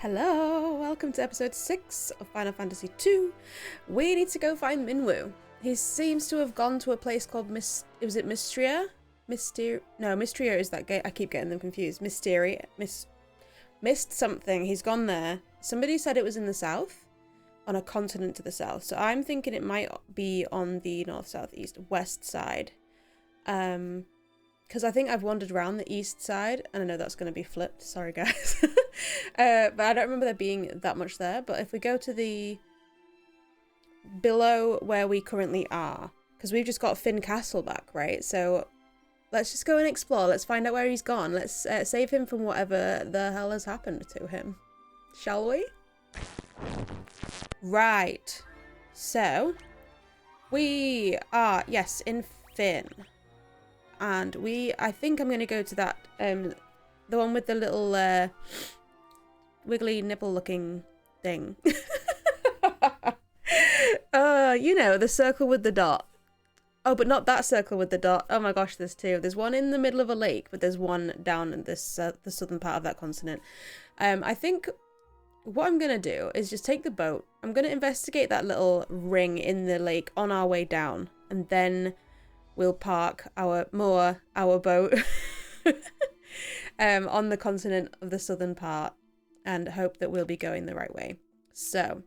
Hello, welcome to episode 6 of Final Fantasy II. We need to go find Minwu. He seems to have gone to a place called was it Mystria? No, Mystria is that game. I keep getting them confused. Missed something. He's gone there. Somebody said it was in the south, on a continent to the south. So I'm thinking it might be on the north, south, east, west side. Because I think I've wandered around the east side, and I know that's going to be flipped. Sorry, guys. But I don't remember there being that much there. But if we go to the below where we currently are, because we've just got Finn Castle back, right? So let's just go and explore. Let's find out where he's gone. Let's save him from whatever the hell has happened to him. Shall we? Right. So we are, yes, in Finn. And I think I'm going to go to that, the one with the little wiggly nipple looking thing. You know, the circle with the dot. Oh, but not that circle with the dot. Oh my gosh, there's two. There's one in the middle of a lake, but there's one down in this the southern part of that continent. I think what I'm going to do is just take the boat. I'm going to investigate that little ring in the lake on our way down. And then we'll park our boat on the continent of the southern part and hope that we'll be going the right way. So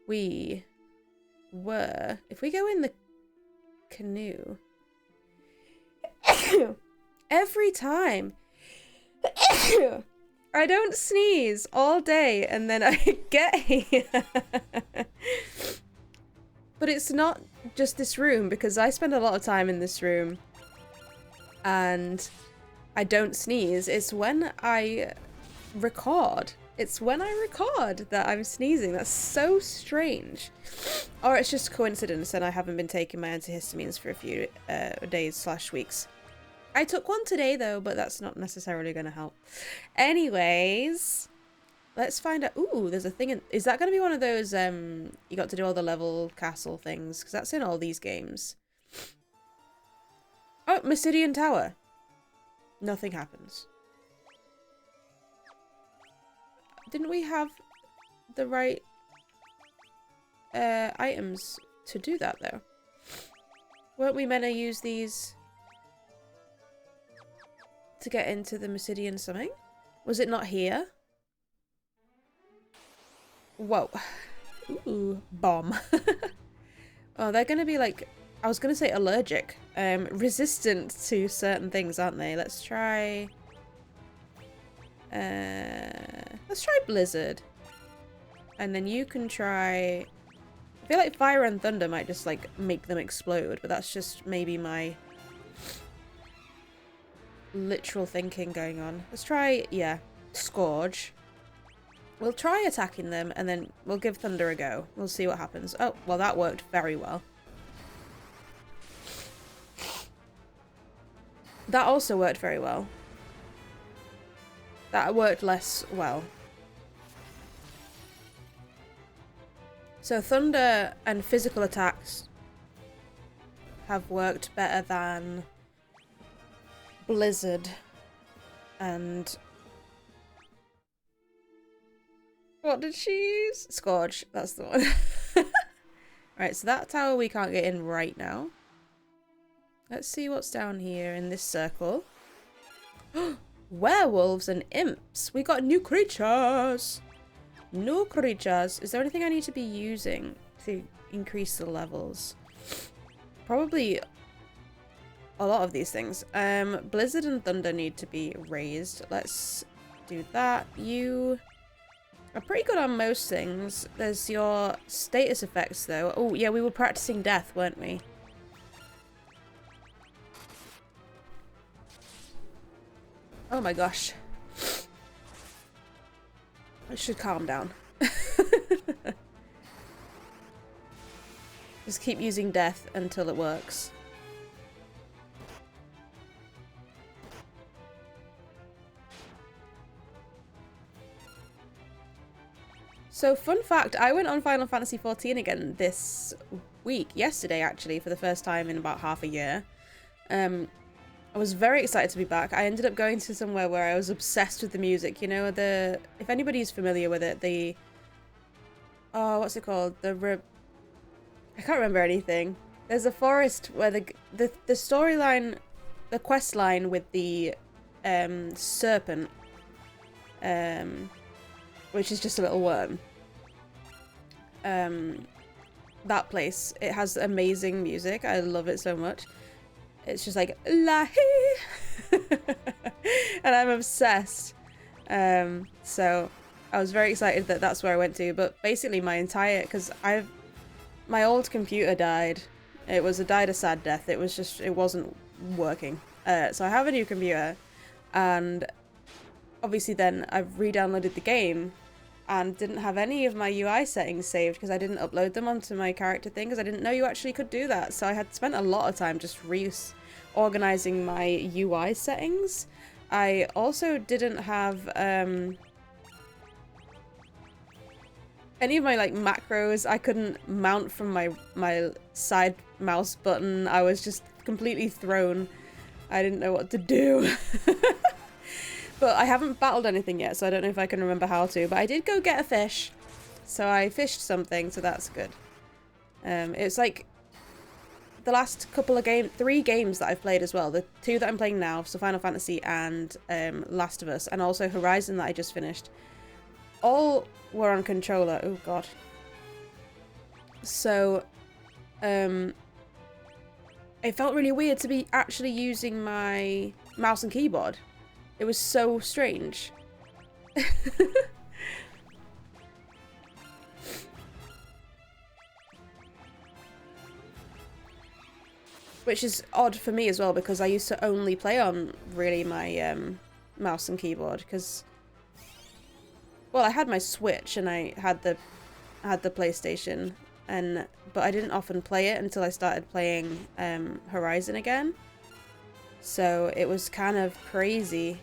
if we go in the canoe, every time I don't sneeze all day and then I get here. But it's not just this room, because I spend a lot of time in this room and I don't sneeze. It's when I record. It's when I record that I'm sneezing. That's so strange. Or it's just coincidence and I haven't been taking my antihistamines for a few days/weeks. I took one today though, but that's not necessarily going to help. Anyways, let's find out. Ooh, there's a thing is that going to be one of those, you got to do all the level castle things? Because that's in all these games. Oh, Mysidian Tower. Nothing happens. Didn't we have the right items to do that though? Weren't we meant to use these to get into the Mysidian something? Was it not here? Whoa. Ooh, bomb. Oh, they're gonna be like, I was gonna say allergic. Resistant to certain things, aren't they? Let's try Blizzard. And then you can try, I feel like fire and thunder might just like make them explode, but that's just maybe my literal thinking going on. Let's try, yeah, Scourge. We'll try attacking them, and then we'll give Thunder a go. We'll see what happens. Oh, well, that worked very well. That also worked very well. That worked less well. So Thunder and physical attacks have worked better than Blizzard and... What did she use? Scourge. That's the one. Right, so that tower we can't get in right now. Let's see what's down here in this circle. Werewolves and imps. We got new creatures. New creatures. Is there anything I need to be using to increase the levels? Probably a lot of these things. Blizzard and Thunder need to be raised. Let's do that. You are pretty good on most things. There's your status effects though. Oh yeah, we were practicing death, weren't we? Oh my gosh. I should calm down. Just keep using death until it works. So, fun fact, I went on Final Fantasy XIV again this week, yesterday actually, for the first time in about half a year. I was very excited to be back. I ended up going to somewhere where I was obsessed with the music. You know, if anybody's familiar with it, oh, what's it called? I can't remember anything. There's a forest where the storyline, the quest line with the serpent, which is just a little worm. That place, it has amazing music. I love it so much. It's just like la hee, and I'm obsessed. So I was very excited that that's where I went to. But basically, because my old computer died. It died a sad death. It wasn't working. So I have a new computer, and obviously then I've re-downloaded the game and didn't have any of my UI settings saved because I didn't upload them onto my character thing because I didn't know you actually could do that. So I had spent a lot of time just reorganizing my UI settings. I also didn't have any of my like macros. I couldn't mount from my side mouse button. I was just completely thrown. I didn't know what to do. But I haven't battled anything yet, so I don't know if I can remember how to. But I did go get a fish. So I fished something, so that's good. It's like the last couple of 3 games that I've played as well. The 2 that I'm playing now, so Final Fantasy and Last of Us, and also Horizon that I just finished. All were on controller. Oh god. So it felt really weird to be actually using my mouse and keyboard. It was so strange. Which is odd for me as well, because I used to only play on really my mouse and keyboard, because well, I had my Switch and I had the PlayStation, but I didn't often play it until I started playing Horizon again. So it was kind of crazy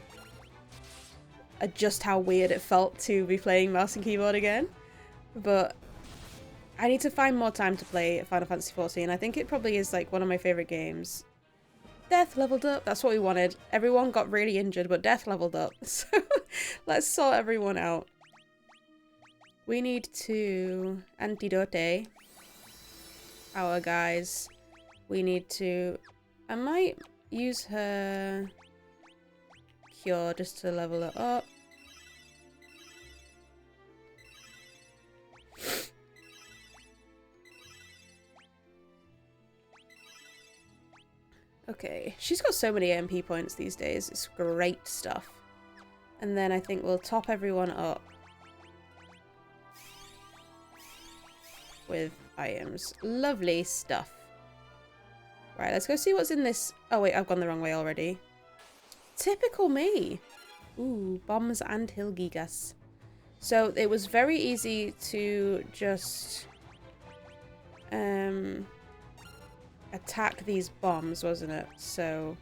just how weird it felt to be playing mouse and keyboard again. But I need to find more time to play Final Fantasy XIV. I think it probably is like one of my favorite games. Death leveled up. That's what we wanted. Everyone got really injured, but Death leveled up. So let's sort everyone out. We need to antidote our guys. We need to... I might use her cure just to level it up. Okay, she's got so many MP points these days. It's great stuff. And then I think we'll top everyone up with items. Lovely stuff. Right, let's go see what's in this. Oh wait, I've gone the wrong way already. Typical me. Ooh, bombs and hill gigas. So it was very easy to just attack these bombs, wasn't it? So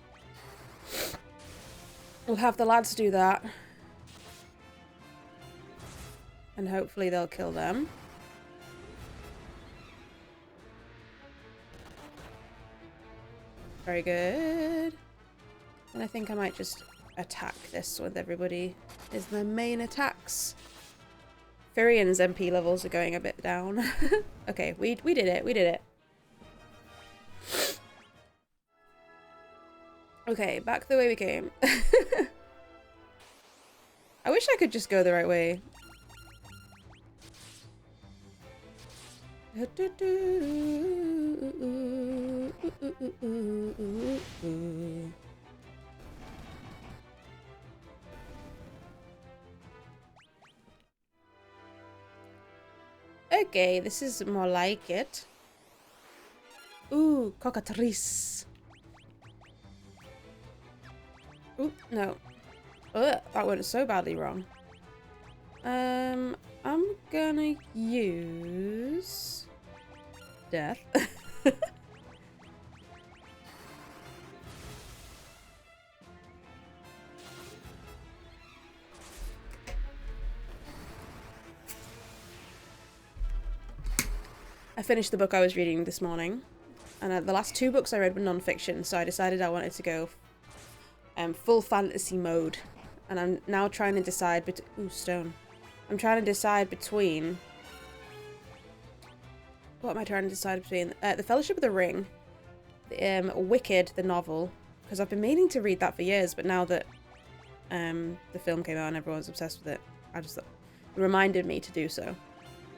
we'll have the lads do that. And hopefully they'll kill them. Very good. And I think I might just attack this with everybody is the main attacks. Firian's MP levels are going a bit down. Okay, we did it. We did it. Okay, back the way we came. I wish I could just go the right way. Okay, this is more like it. Ooh, cockatrice. Ooh, no. Ugh, that went so badly wrong. I'm gonna use death. I finished the book I was reading this morning, and the last 2 books I read were non-fiction, so I decided I wanted to go full fantasy mode. And I'm now trying to decide ooh, stone. I'm trying to decide between... What am I trying to decide between? The Fellowship of the Ring, Wicked, the novel, because I've been meaning to read that for years, but now that the film came out and everyone's obsessed with it, it reminded me to do so.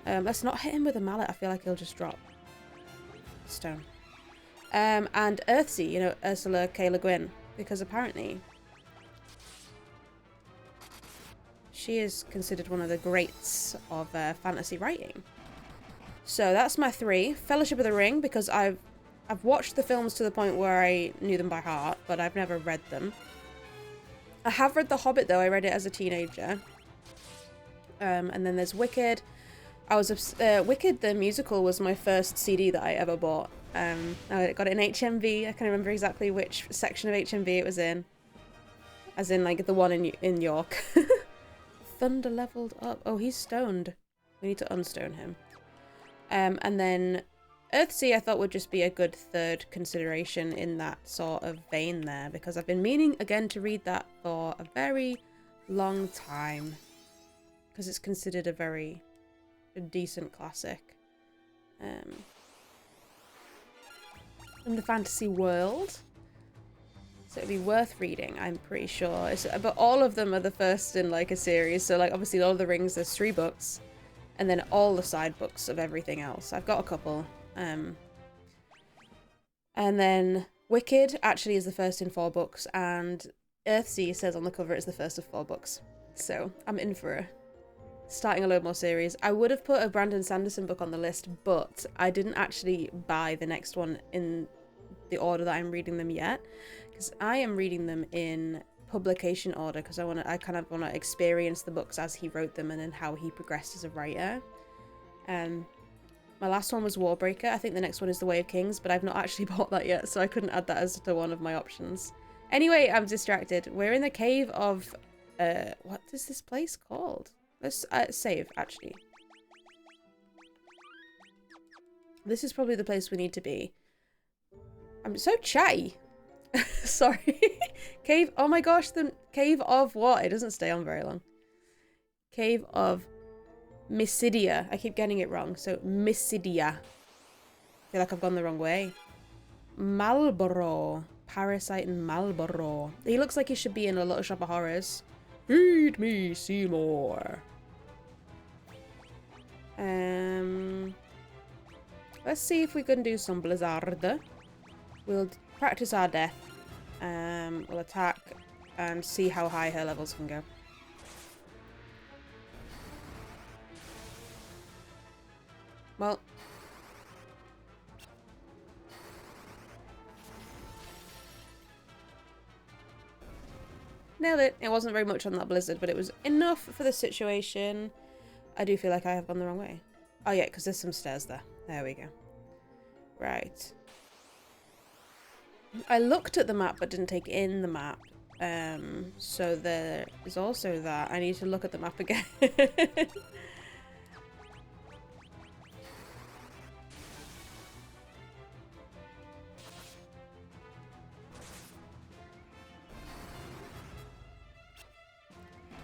Let's not hit him with a mallet. I feel like he'll just drop. Stone. And Earthsea, you know, Ursula K. Le Guin, because apparently she is considered one of the greats of fantasy writing. So that's my 3. Fellowship of the Ring, because I've watched the films to the point where I knew them by heart, but I've never read them. I have read The Hobbit, though. I read it as a teenager. And then there's Wicked. Wicked, the musical, was my first CD that I ever bought. I got it in HMV. I can't remember exactly which section of HMV it was in. As in, like, the one in York. Thunder leveled up. Oh, he's stoned. We need to unstone him. And then Earthsea I thought would just be a good 3rd consideration in that sort of vein there, because I've been meaning again to read that for a very long time, because it's considered a decent classic in the fantasy world, so it'd be worth reading, I'm pretty sure. But all of them are the first in like a series, so like obviously Lord of the Rings, there's 3 books. And then all the side books of everything else. I've got a couple. And then Wicked actually is the first in 4 books. And Earthsea says on the cover it's the first of 4 books. So I'm in for starting a load more series. I would have put a Brandon Sanderson book on the list, but I didn't actually buy the next one in the order that I'm reading them yet. Because I am reading them in publication order, because I kind of want to experience the books as he wrote them and then how he progressed as a writer. My last one was Warbreaker. I think the next one is The Way of Kings, but I've not actually bought that yet, so I couldn't add that as to one of my options. Anyway, I'm distracted. We're in the cave of what is this place called? Let's save, actually. This is probably the place we need to be. I'm so chatty. Sorry. Cave, oh my gosh, the cave of what? It doesn't stay on very long. Cave of Mysidia. I keep getting it wrong, so Mysidia. I feel like I've gone the wrong way. Marlborough. Parasite in Marlborough. He looks like he should be in a Little Shop of Horrors. Feed me, Seymour. Let's see if we can do some Blizzard. We'll practice our death. We'll attack and see how high her levels can go. Well. Nailed it. It wasn't very much on that blizzard, but it was enough for the situation. I do feel like I have gone the wrong way. Oh yeah, because there's some stairs there. There we go. Right. I looked at the map but didn't take in the map. So there is also that. I need to look at the map again.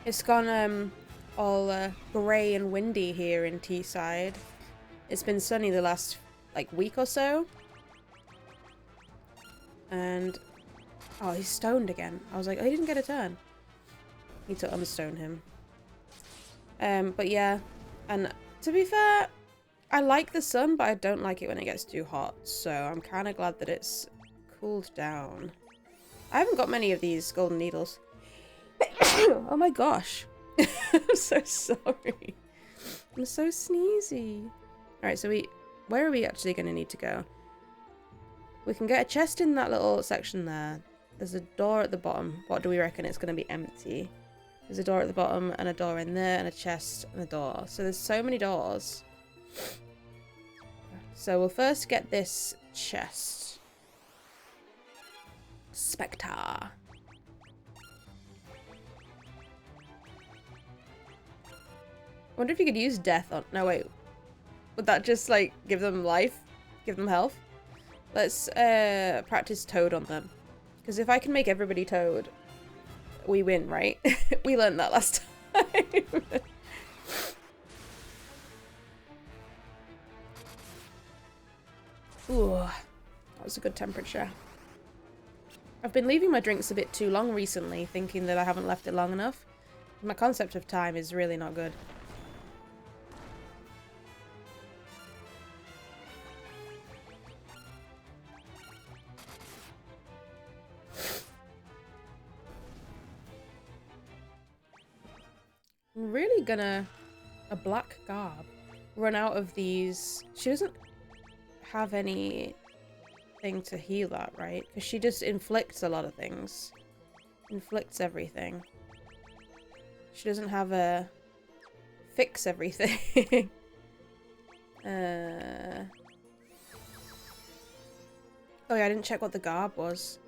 It's gone all grey and windy here in Teesside. It's been sunny the last like week or so. And oh, he's stoned again. I was like, oh, he didn't get a turn. Need to unstone him. But yeah, and to be fair, I like the sun, but I don't like it when it gets too hot. So I'm kind of glad that it's cooled down. I haven't got many of these golden needles. Oh my gosh. I'm so sorry. I'm so sneezy. Alright, so where are we actually going to need to go? We can get a chest in that little section there. There's a door at the bottom. What do we reckon? It's going to be empty. There's a door at the bottom and a door in there and a chest and a door. So there's so many doors. So we'll first get this chest. Spectre. I wonder if you could use death on... No, wait. Would that just, like, give them life? Give them health? Let's practice Toad on them. Because if I can make everybody Toad, we win, right? We learned that last time. Ooh, that was a good temperature. I've been leaving my drinks a bit too long recently, thinking that I haven't left it long enough. My concept of time is really not good. I'm really gonna... A black garb. Run out of these... She doesn't have any thing to heal that, right? Because she just inflicts a lot of things. Inflicts everything. She doesn't have a... Fix everything. Oh yeah, I didn't check what the garb was.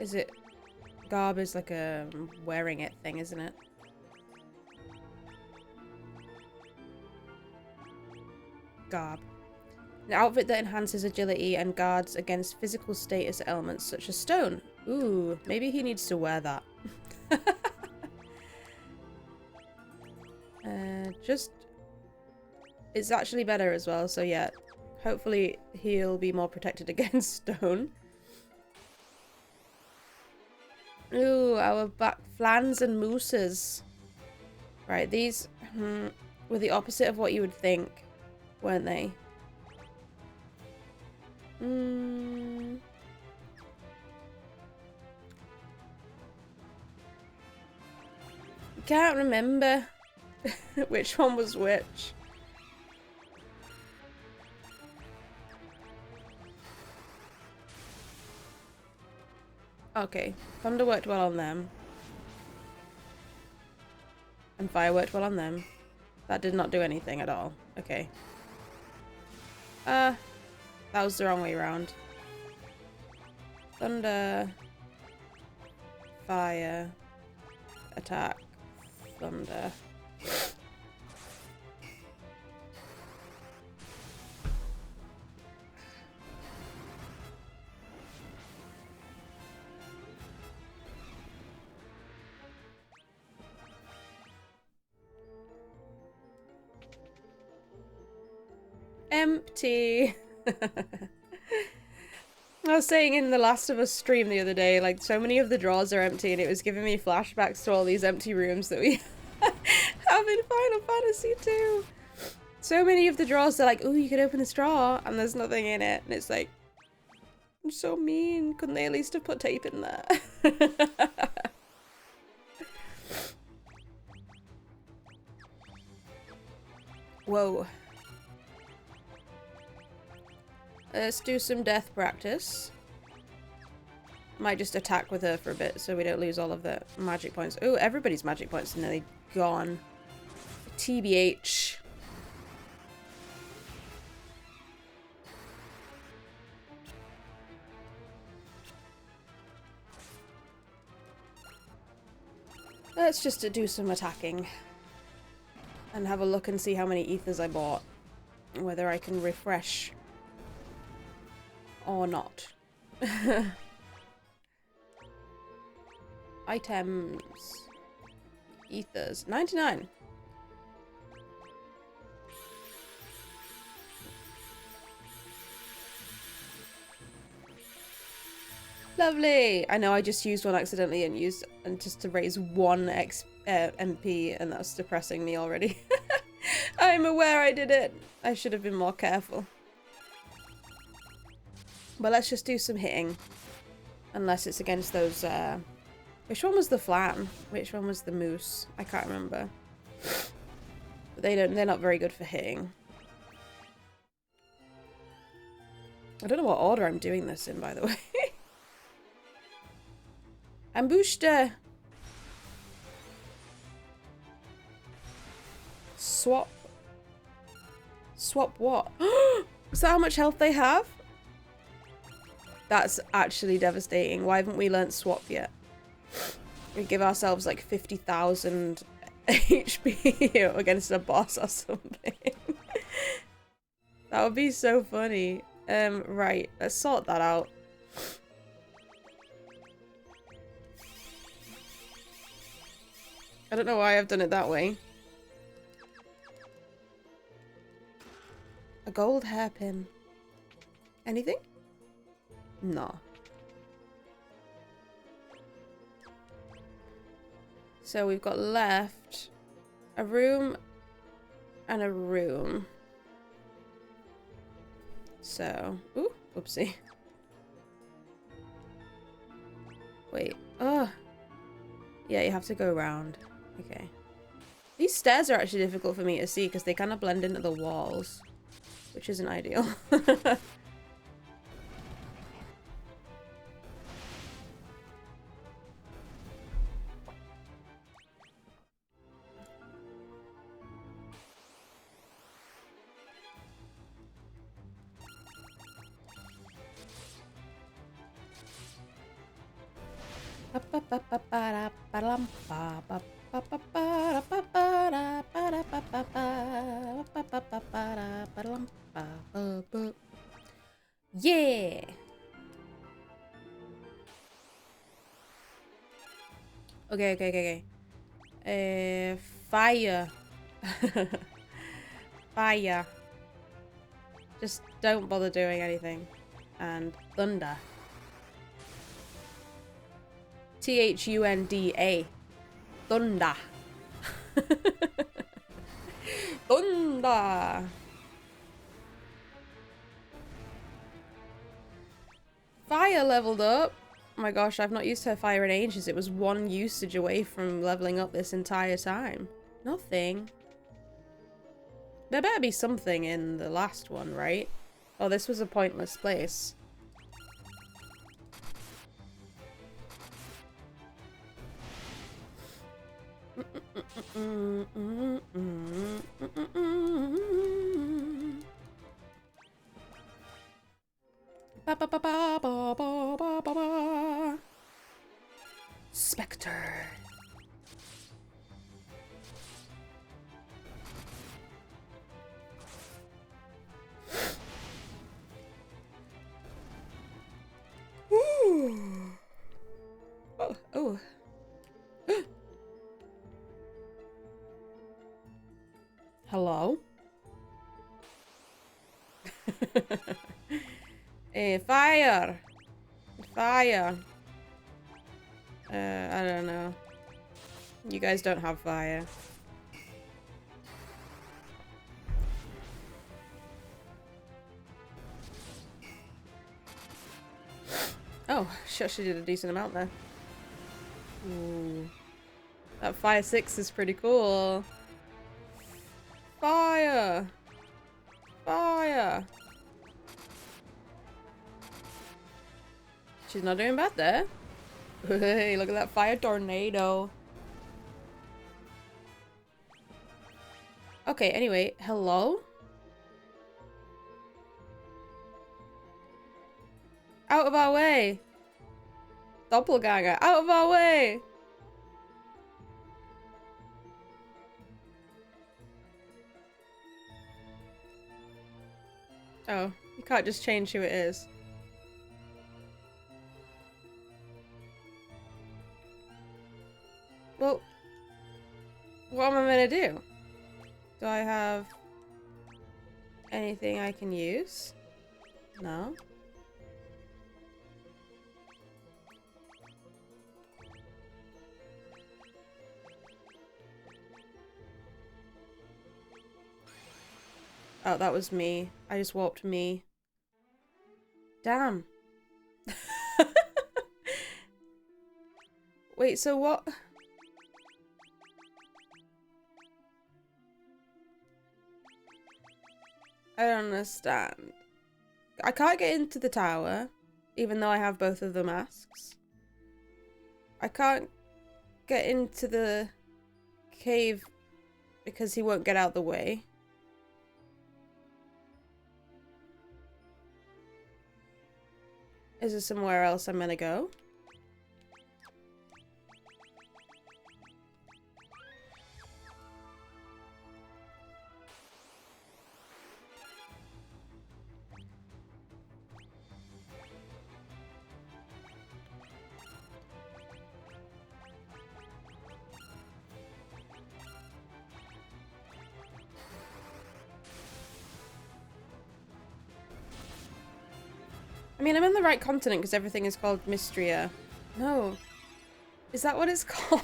Is it... Garb is like a wearing it thing, isn't it? Garb. An outfit that enhances agility and guards against physical status elements such as stone. Ooh, maybe he needs to wear that. Just... It's actually better as well, so yeah. Hopefully he'll be more protected against stone. Ooh, our back flans and mooses. Right, these were the opposite of what you would think, weren't they? Can't remember which one was which. Okay, thunder worked well on them. And fire worked well on them. That did not do anything at all. Okay. That was the wrong way around. Thunder. Fire. Attack. Thunder. Empty. I was saying in the Last of Us stream the other day, like, so many of the drawers are empty, and it was giving me flashbacks to all these empty rooms that we have in Final Fantasy 2. So many of the drawers are like, ooh, you could open this drawer, and there's nothing in it, and it's like, I'm so mean. Couldn't they at least have put tape in there? Whoa. Let's do some death practice. Might just attack with her for a bit so we don't lose all of the magic points. Oh, everybody's magic points are nearly gone. TBH. Let's just do some attacking. And have a look and see how many ethers I bought. Whether I can refresh. Or not. Items. Ethers. 99. Lovely! I know I just used one accidentally and just to raise one MP, and that's depressing me already. I'm aware I did it. I should have been more careful. But let's just do some hitting. Unless it's against those, which one was the flan? Which one was the moose? I can't remember. But they're not very good for hitting. I don't know what order I'm doing this in, by the way. Ambushed her! Swap. Swap what? Is that how much health they have? That's actually devastating. Why haven't we learnt swap yet? We give ourselves like 50,000 HP against a boss or something. That would be so funny. Right, let's sort that out. I don't know why I've done it that way. A gold hairpin. Anything? No. So we've got left a room and a room. So, ooh, whoopsie. Wait, oh. Yeah, you have to go around. Okay. These stairs are actually difficult for me to see because they kind of blend into the walls, which isn't ideal. Yeah. Okay. Fire. Fire. Just don't bother doing anything. And thunder. Thunda. Thunder. Thunder. Fire leveled up. Oh my gosh, I've not used her fire in ages. It was one usage away from leveling up this entire time. Nothing. There better be something in the last one, right? Oh, this was a pointless place. Spectre. Ooh. Oh. Hello? Hey, fire! Fire! I don't know. You guys don't have fire. Oh, she actually did a decent amount there. Ooh. That fire 6 is pretty cool. Fire! Fire! She's not doing bad there. Hey, look at that fire tornado. Okay, anyway, hello? Out of our way! Doppelganger, out of our way! Oh, you can't just change who it is. Well, what am I gonna do? Do I have anything I can use? No. Oh, that was me. I just warped me. Damn. Wait, so what? I don't understand. I can't get into the tower, even though I have both of the masks. I can't get into the cave because he won't get out the way. Is there somewhere else I'm gonna go? mean, I'm in the right continent because everything is called Mystria. No. Is that what it's called?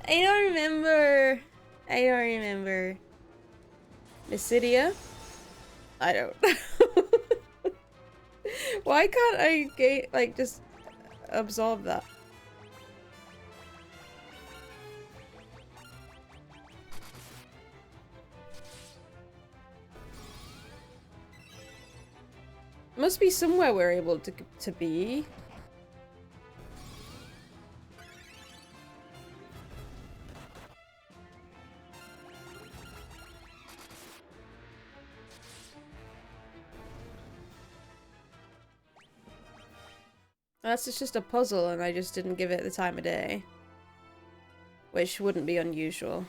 I don't remember. I don't remember. Mysidia? I don't. Why can't I like just absorb that? Must be somewhere we're able to be. Unless it's just a puzzle and I just didn't give it the time of day. Which wouldn't be unusual.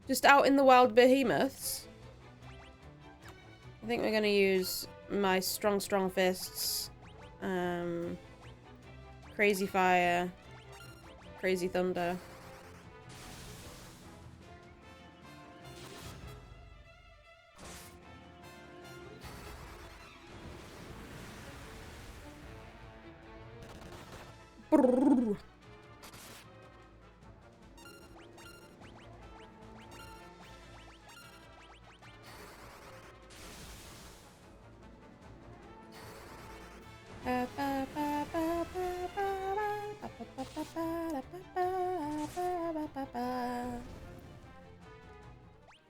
Just out in the wild behemoths. I think we're gonna use my strong fists. Crazy fire. Crazy thunder. Brrr.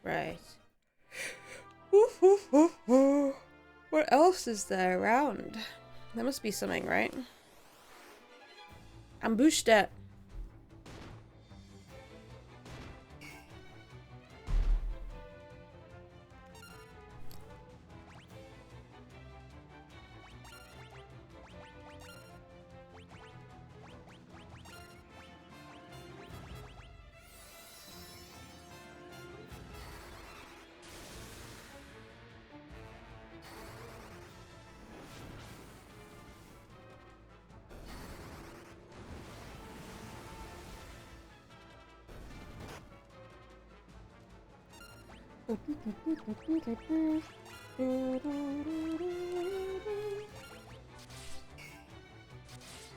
Right. What else is there around? There must be something, right? Ambushed it.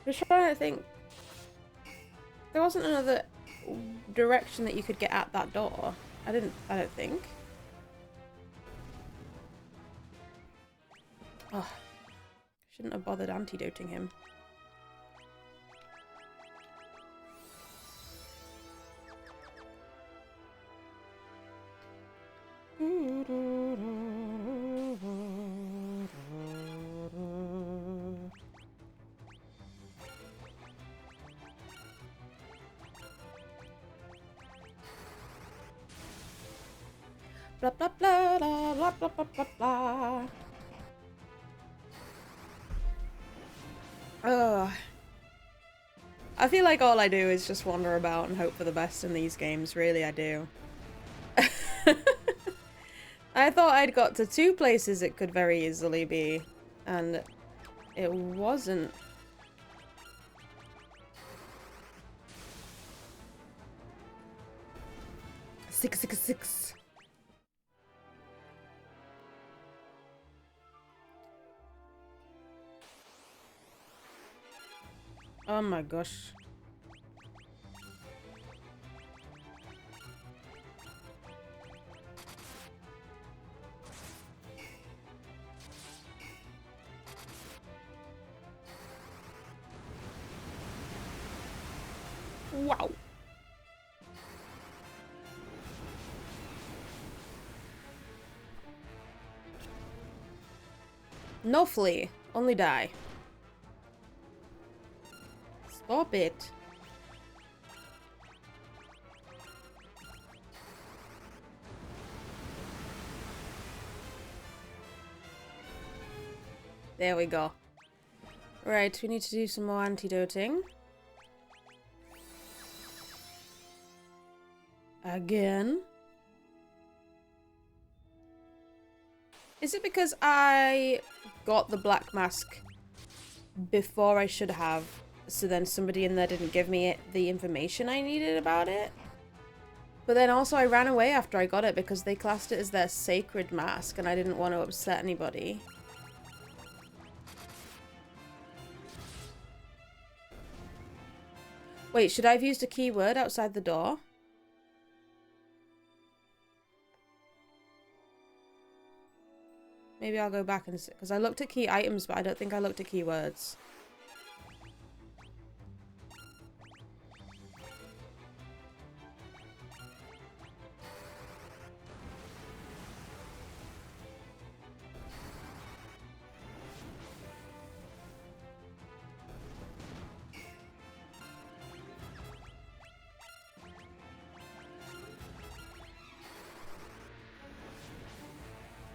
Just trying to think. There wasn't another direction that you could get at that door. I don't think. Oh, shouldn't have bothered antidoting him. Blah blah blah blah blah blah blah blah blah. Ugh. I feel like all I do is just wander about and hope for the best in these games. Really, I do. I thought I'd got to 2 places it could very easily be, and it wasn't. Six. Oh my gosh. Wow. No flee, only die. Stop it. There we go. Right, we need to do some more antidoting. Again. Is it because I got the black mask before I should have, so then somebody in there didn't give me the information I needed about it? But then also I ran away after I got it because they classed it as their sacred mask and I didn't want to upset anybody. Wait, should I have used a keyword outside the door? Maybe I'll go back and see, because I looked at key items, but I don't think I looked at keywords.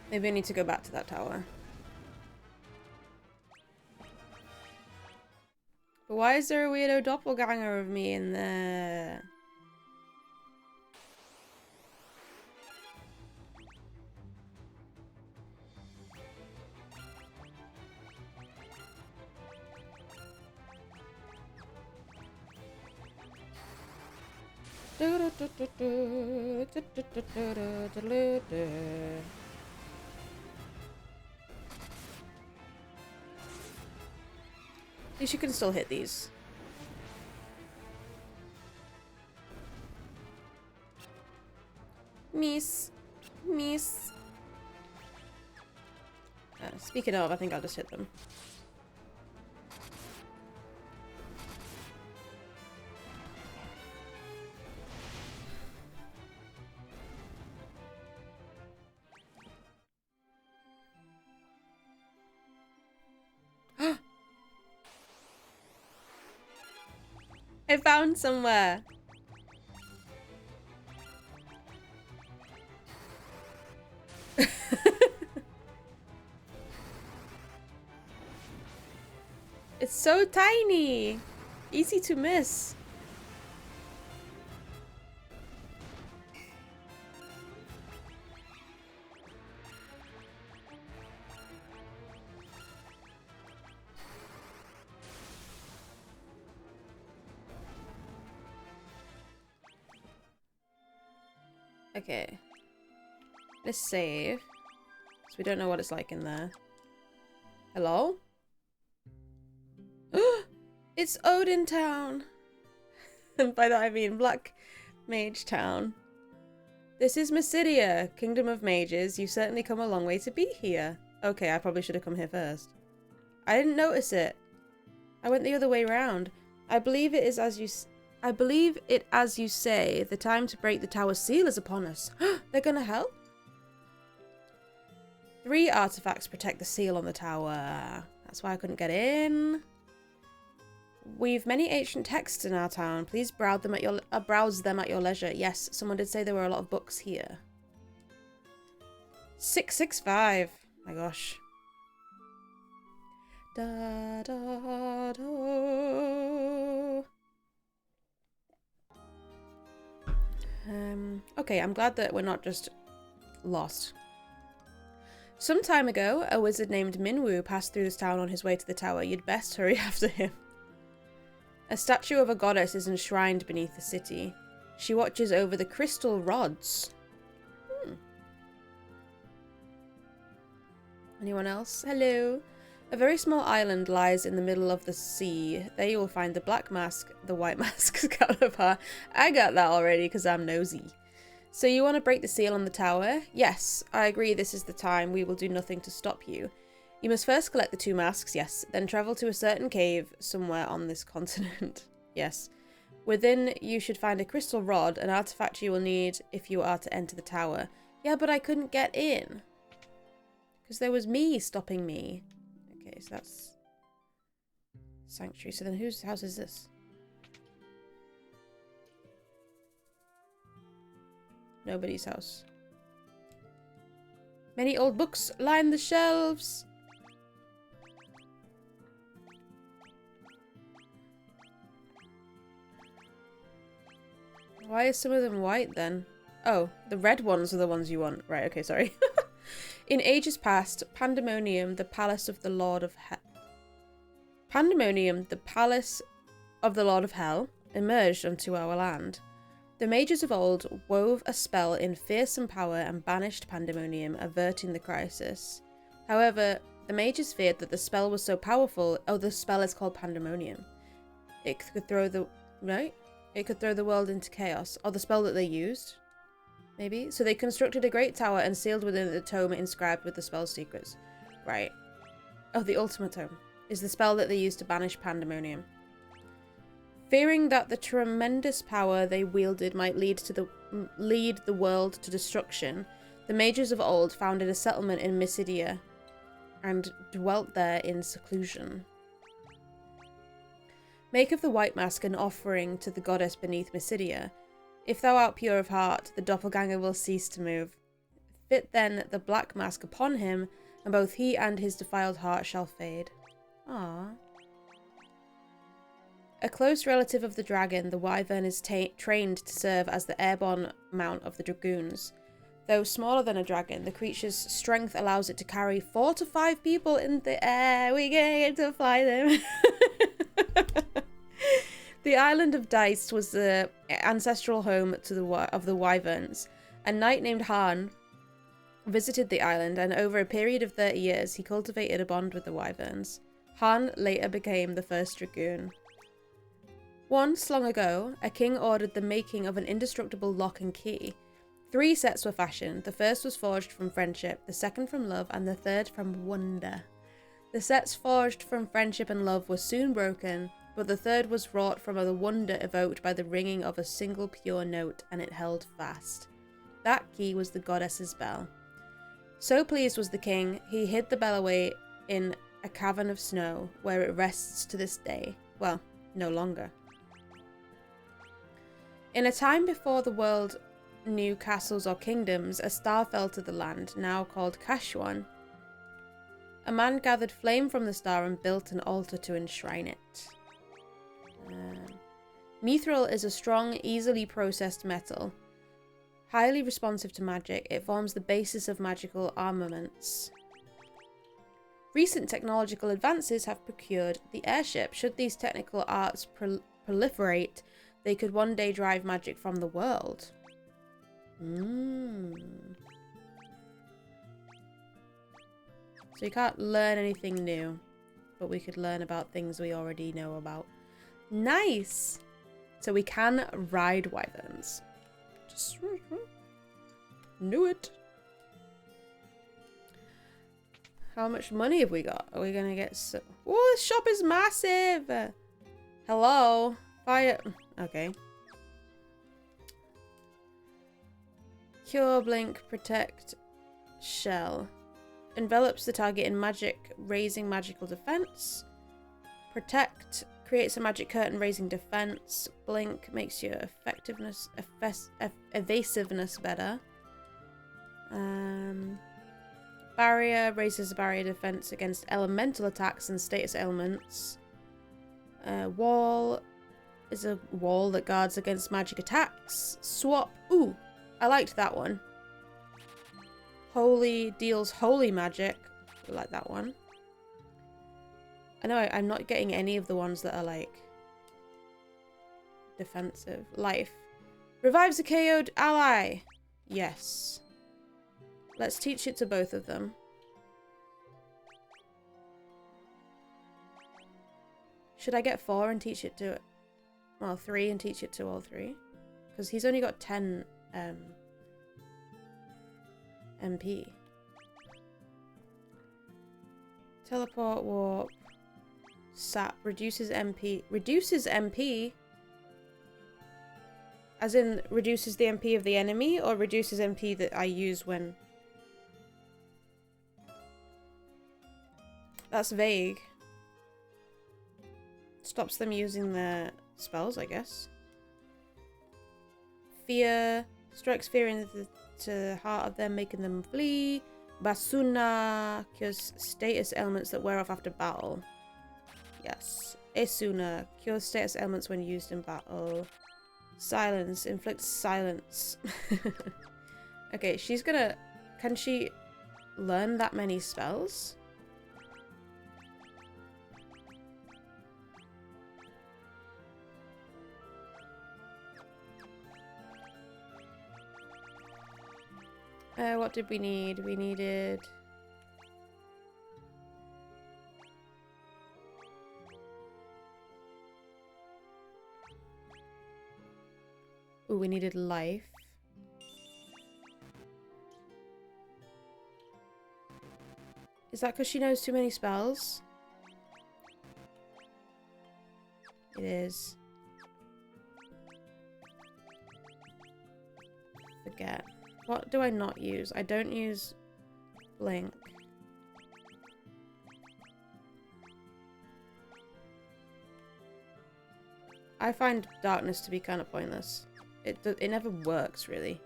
Maybe I need to go back to that tower. But why is there a weirdo doppelganger of me in there? At least you can still hit these. Miss. Miss. Speaking of, I think I'll just hit them. I found somewhere. It's so tiny. Easy to miss. Okay. Let's save. So we don't know what it's like in there. Hello? It's Odin Town! And by that I mean Black Mage Town. This is Mysidia, Kingdom of Mages. You've certainly come a long way to be here. Okay, I probably should have come here first. I didn't notice it. I went the other way round. I believe it as you say, the time to break the tower seal is upon us. They're gonna help? 3 artifacts protect the seal on the tower. That's why I couldn't get in. We've many ancient texts in our town. Please browse them at your leisure. Yes, someone did say there were a lot of books here. 665. My gosh. Da da da. Okay, I'm glad that we're not just lost. Some time ago, a wizard named Minwu passed through this town on his way to the tower. You'd best hurry after him. A statue of a goddess is enshrined beneath the city. She watches over the crystal rods. Anyone else? Hello. A very small island lies in the middle of the sea. There you will find the black mask, the white mask, Excalibur. I got that already because I'm nosy. So you want to break the seal on the tower? Yes, I agree this is the time. We will do nothing to stop you. You must first collect the 2 masks, yes, then travel to a certain cave somewhere on this continent. Yes. Within, you should find a crystal rod, an artifact you will need if you are to enter the tower. Yeah, but I couldn't get in. Because there was me stopping me. Okay, so that's Sanctuary. So then whose house is this? Nobody's house. Many old books line the shelves. Why is some of them white then? Oh, the red ones are the ones you want. Right, okay, sorry. In ages past, Pandemonium, the palace of the Lord of Hell, emerged onto our land. The mages of old wove a spell in fearsome power and banished pandemonium, averting the crisis. However, the mages feared that the spell was so powerful. Oh, the spell is called pandemonium. It could throw the It could throw the world into chaos. Oh, the spell that they used, maybe. So they constructed a great tower and sealed within it the tome inscribed with the spell's secrets. Right. Oh, the ultimate tome is the spell that they used to banish pandemonium. Fearing that the tremendous power they wielded might lead the world to destruction, the mages of old founded a settlement in Mysidia and dwelt there in seclusion. Make of the white mask an offering to the goddess beneath Mysidia. If thou art pure of heart, the doppelganger will cease to move. Fit then the black mask upon him, and both he and his defiled heart shall fade. Ah. A close relative of the dragon, the wyvern is trained to serve as the airborne mount of the dragoons. Though smaller than a dragon, the creature's strength allows it to carry 4 to 5 people in the air. We get to fly them. The island of Dice was the ancestral home of the wyverns. A knight named Han visited the island, and over a period of 30 years, he cultivated a bond with the wyverns. Han later became the first dragoon. Once, long ago, a king ordered the making of an indestructible lock and key. 3 sets were fashioned. The first was forged from friendship, the second from love, and the third from wonder. The sets forged from friendship and love were soon broken, but the third was wrought from the wonder evoked by the ringing of a single pure note, and it held fast. That key was the goddess's bell. So pleased was the king, he hid the bell away in a cavern of snow, where it rests to this day. Well, no longer. In a time before the world knew castles or kingdoms, a star fell to the land, now called Kashwan. A man gathered flame from the star and built an altar to enshrine it. Mithril is a strong, easily processed metal. Highly responsive to magic, it forms the basis of magical armaments. Recent technological advances have procured the airship. Should these technical arts proliferate, they could one day drive magic from the world. So you can't learn anything new, but we could learn about things we already know about. Nice! So we can ride wyverns. Just knew it. How much money have we got? Are we gonna get so... Oh, this shop is massive! Hello? Fire... Okay. Cure, blink, protect, shell. Envelops the target in magic, raising magical defense. Protect creates a magic curtain, raising defense. Blink makes your evasiveness better. Barrier raises barrier defense against elemental attacks and status ailments. Wall is a wall that guards against magic attacks. Swap. Ooh, I liked that one. Holy deals holy magic. I like that one. I know I'm not getting any of the ones that are like defensive. Life. Revives a KO'd ally. Yes. Let's teach it to both of them. Should I get 4 and teach it to... Well, 3 and teach it to all 3? Because he's only got 10 MP. Teleport, warp, sap, reduces MP. Reduces MP? As in, reduces the MP of the enemy, or reduces MP that I use when... That's vague. Stops them using their spells, I guess. Fear. Strikes fear into the heart of them, making them flee. Basuna. Cures status ailments that wear off after battle. Yes. Esuna. Cures status ailments when used in battle. Silence. Inflicts silence. Okay, she's gonna... Can she learn that many spells? What did we need? We needed... Ooh, we needed life. Is that because she knows too many spells? It is. Forget. What do I not use? I don't use Blink. I find darkness to be kind of pointless. It never works, really.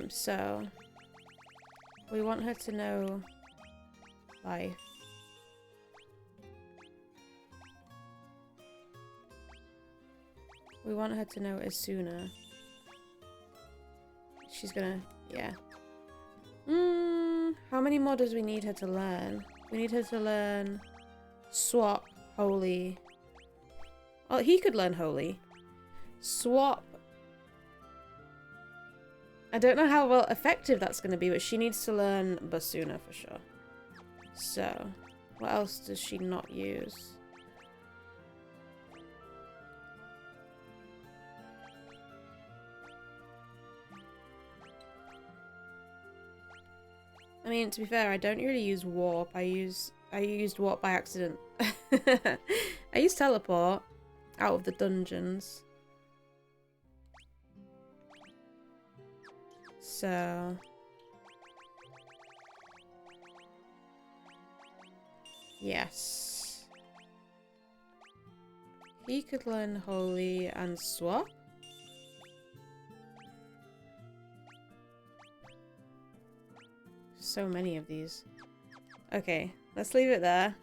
So... We want her to know... life. We want her to know Asuna. She's gonna... yeah. How many more does we need her to learn? We need her to learn... Swap, Holy. Oh, he could learn Holy. Swap. I don't know how well effective that's going to be, but she needs to learn Basuna for sure. So, what else does she not use? I mean, to be fair, I don't really use Warp. I used Warp by accident. I used Teleport out of the dungeons. So... yes. He could learn Holy and Swap. So many of these. Okay, let's leave it there.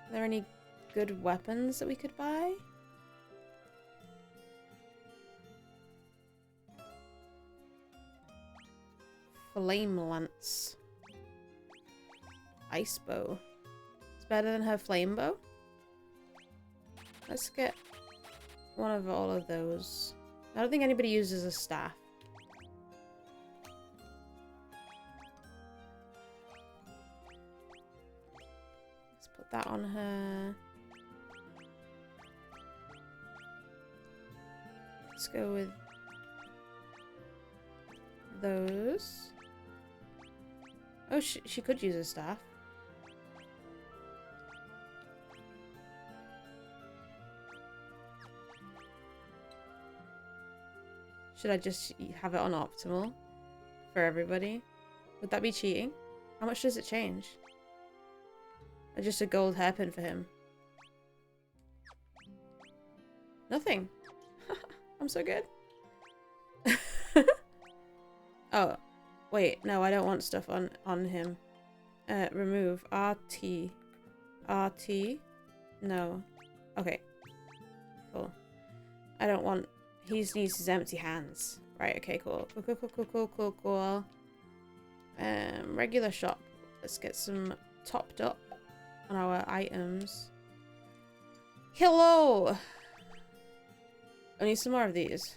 Are there any good weapons that we could buy? Flame Lance. Ice Bow. It's better than her Flame Bow. Let's get one of all of those. I don't think anybody uses a staff. Let's put that on her. Let's go with those. Oh, she could use a staff. Should I just have it on optimal for everybody? Would that be cheating? How much does it change? Or just a gold hairpin for him? Nothing. I'm so good. Oh, wait. No, I don't want stuff on him. Remove. RT. RT? No. Okay. Cool. I don't want... he needs his empty hands. Right, okay, cool. Cool. Regular shop. Let's get some topped up on our items. Hello! I need some more of these.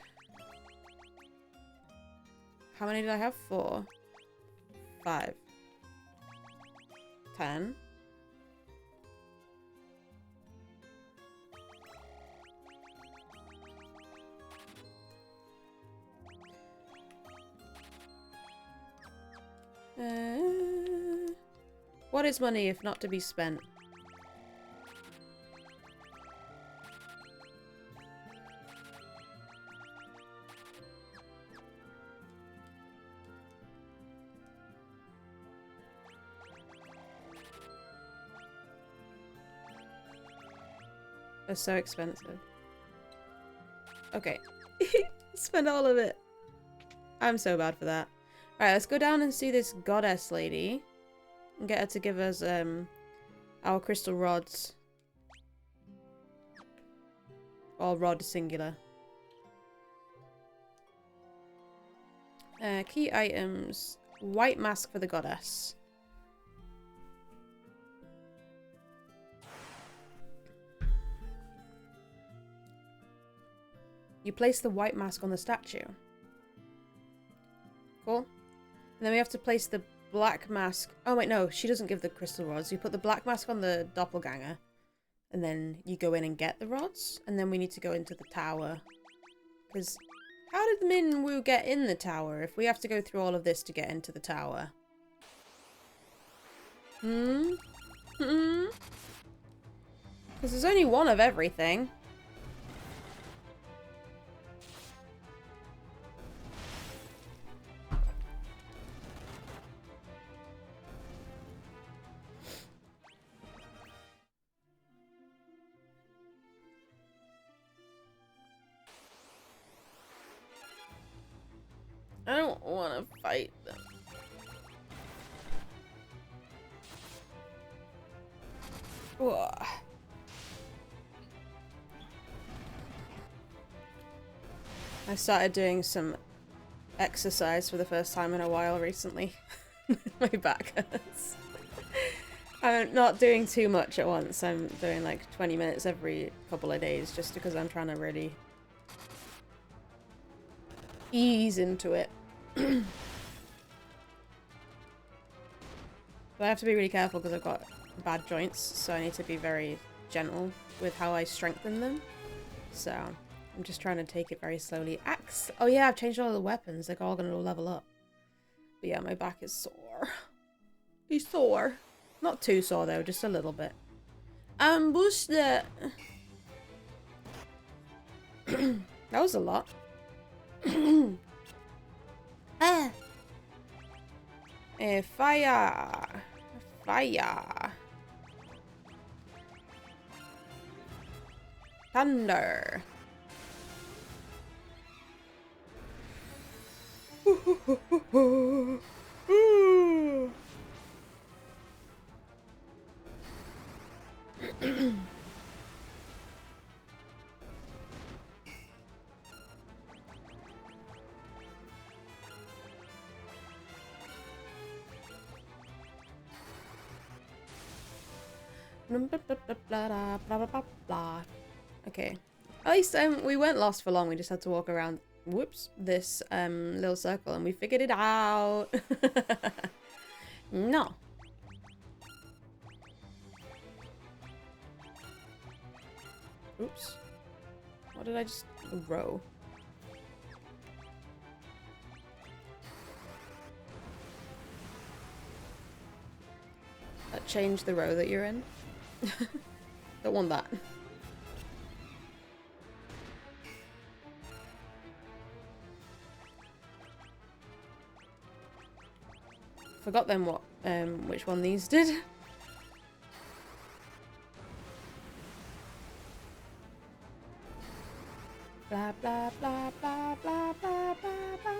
How many did I have? 4. 5. 10. What is money if not to be spent? They're so expensive. Okay. Spend all of it. I'm so bad for that. Right, let's go down and see this goddess lady. And get her to give us our crystal rods. Or rod singular. Key items. White mask for the goddess. You place the white mask on the statue. Cool. And then we have to place the black mask. Oh wait, no, she doesn't give the crystal rods. You put the black mask on the doppelganger, and then you go in and get the rods, and then we need to go into the tower. Because how did Minwu get in the tower if we have to go through all of this to get into the tower? Because there's only one of everything. I don't want to fight them. Ugh. I started doing some exercise for the first time in a while recently. My back hurts. I'm not doing too much at once. I'm doing like 20 minutes every couple of days just because I'm trying to really ease into it. But I have to be really careful because I've got bad joints, so I need to be very gentle with how I strengthen them. So I'm just trying to take it very slowly. Axe! Oh yeah, I've changed all the weapons. They're all going to level up. But yeah, my back is sore. He's sore. Not too sore though, just a little bit. Ambush the... That was a lot. Ah. Fire! Fire! Thunder! Okay. At least we weren't lost for long. We just had to walk around, whoops, this little circle, and we figured it out. No. Oops. What did I just... A row. That changed the row that you're in. Don't want that. Forgot then what which one these did. Blah blah blah blah blah blah blah blah.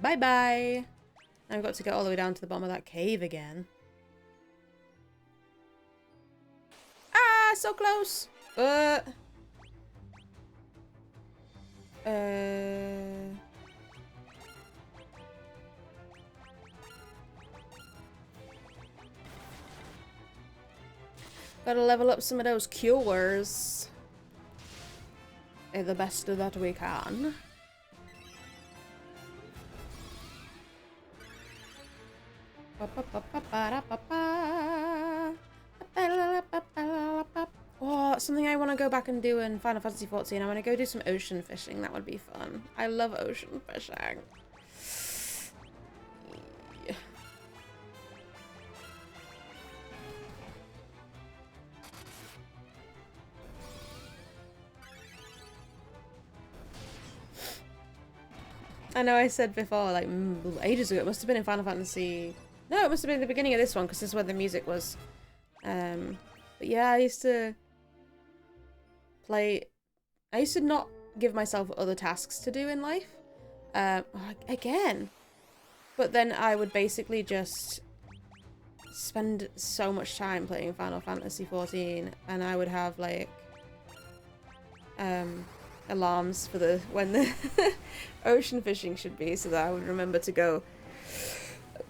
Bye bye. I've got to get all the way down to the bottom of that cave again. Ah, so close. Gotta level up some of those cures. The best that we can. Oh, something I want to go back and do in Final Fantasy XIV. I want to go do some ocean fishing. That would be fun. I love ocean fishing. I know I said before, like, ages ago, it must have been in Final Fantasy... No, it must have been the beginning of this one, because this is where the music was. But yeah, I used to play... I used to not give myself other tasks to do in life. Again. But then I would basically just spend so much time playing Final Fantasy XIV, and I would have, like... alarms for when the ocean fishing should be, so that I would remember to go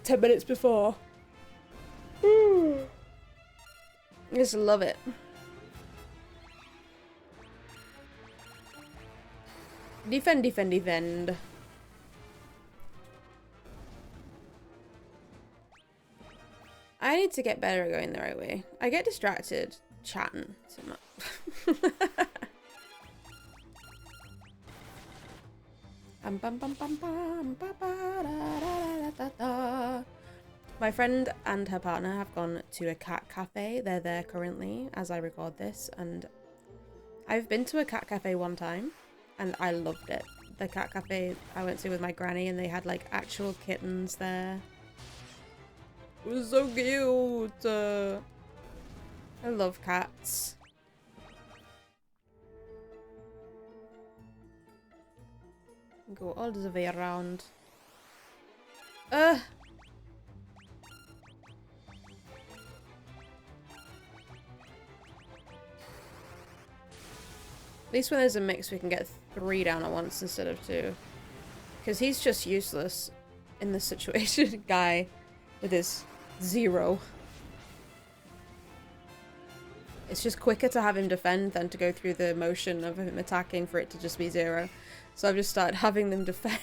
10 minutes before. I just love it. Defend, defend, defend. I need to get better at going the right way. I get distracted chatting too much. My friend and her partner have gone to a cat cafe. They're there currently as I record this, and I've been to a cat cafe one time and I loved it. The cat cafe I went to with my granny, and they had like actual kittens there. It was so cute. I love cats. Go all the way around. At least when there's a mix we can get 3 down at once instead of 2. Because he's just useless in this situation. Guy with his 0. It's just quicker to have him defend than to go through the motion of him attacking for it to just be 0. So I've just started having them defend.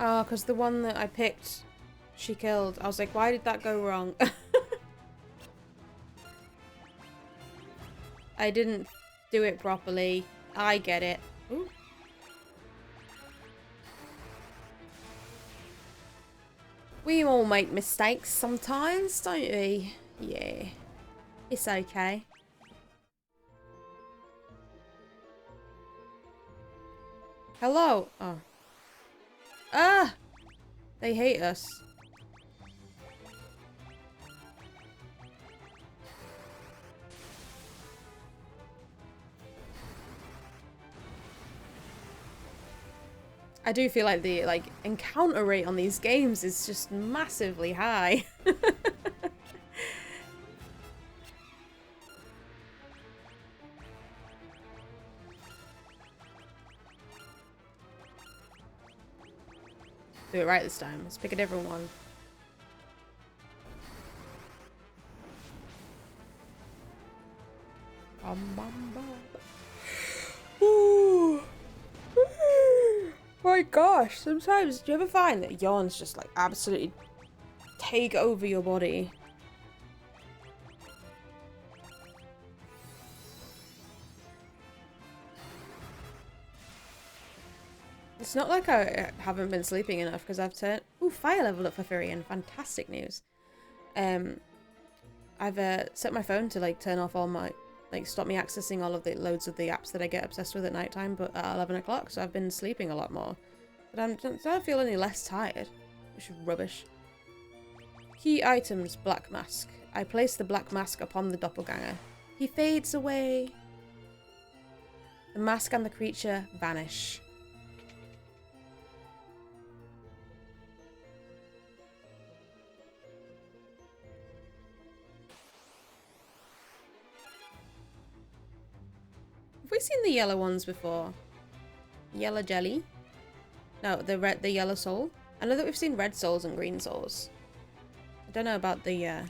Oh, because the one that I picked, she killed. I was like, why did that go wrong? I didn't do it properly. I get it. Ooh. We all make mistakes sometimes, don't we? Yeah. It's okay. Hello? Oh. Ah! They hate us. I do feel like the encounter rate on these games is just massively high. Do it right this time. Let's pick a different one. Ooh. My gosh, sometimes do you ever find that yawns just like absolutely take over your body? It's not like I haven't been sleeping enough, because I've turned... Ooh, fire level up for Furion. Fantastic news. I've set my phone to like turn off all my... like stop me accessing all of the loads of the apps that I get obsessed with at night time, but at 11 o'clock, so I've been sleeping a lot more. But I don't feel any less tired, which is rubbish. Key items, black mask. I place the black mask upon the doppelganger. He fades away. The mask and the creature vanish. Have we seen the yellow ones before? Yellow jelly? No, the yellow soul. I know that we've seen red souls and green souls. I don't know about the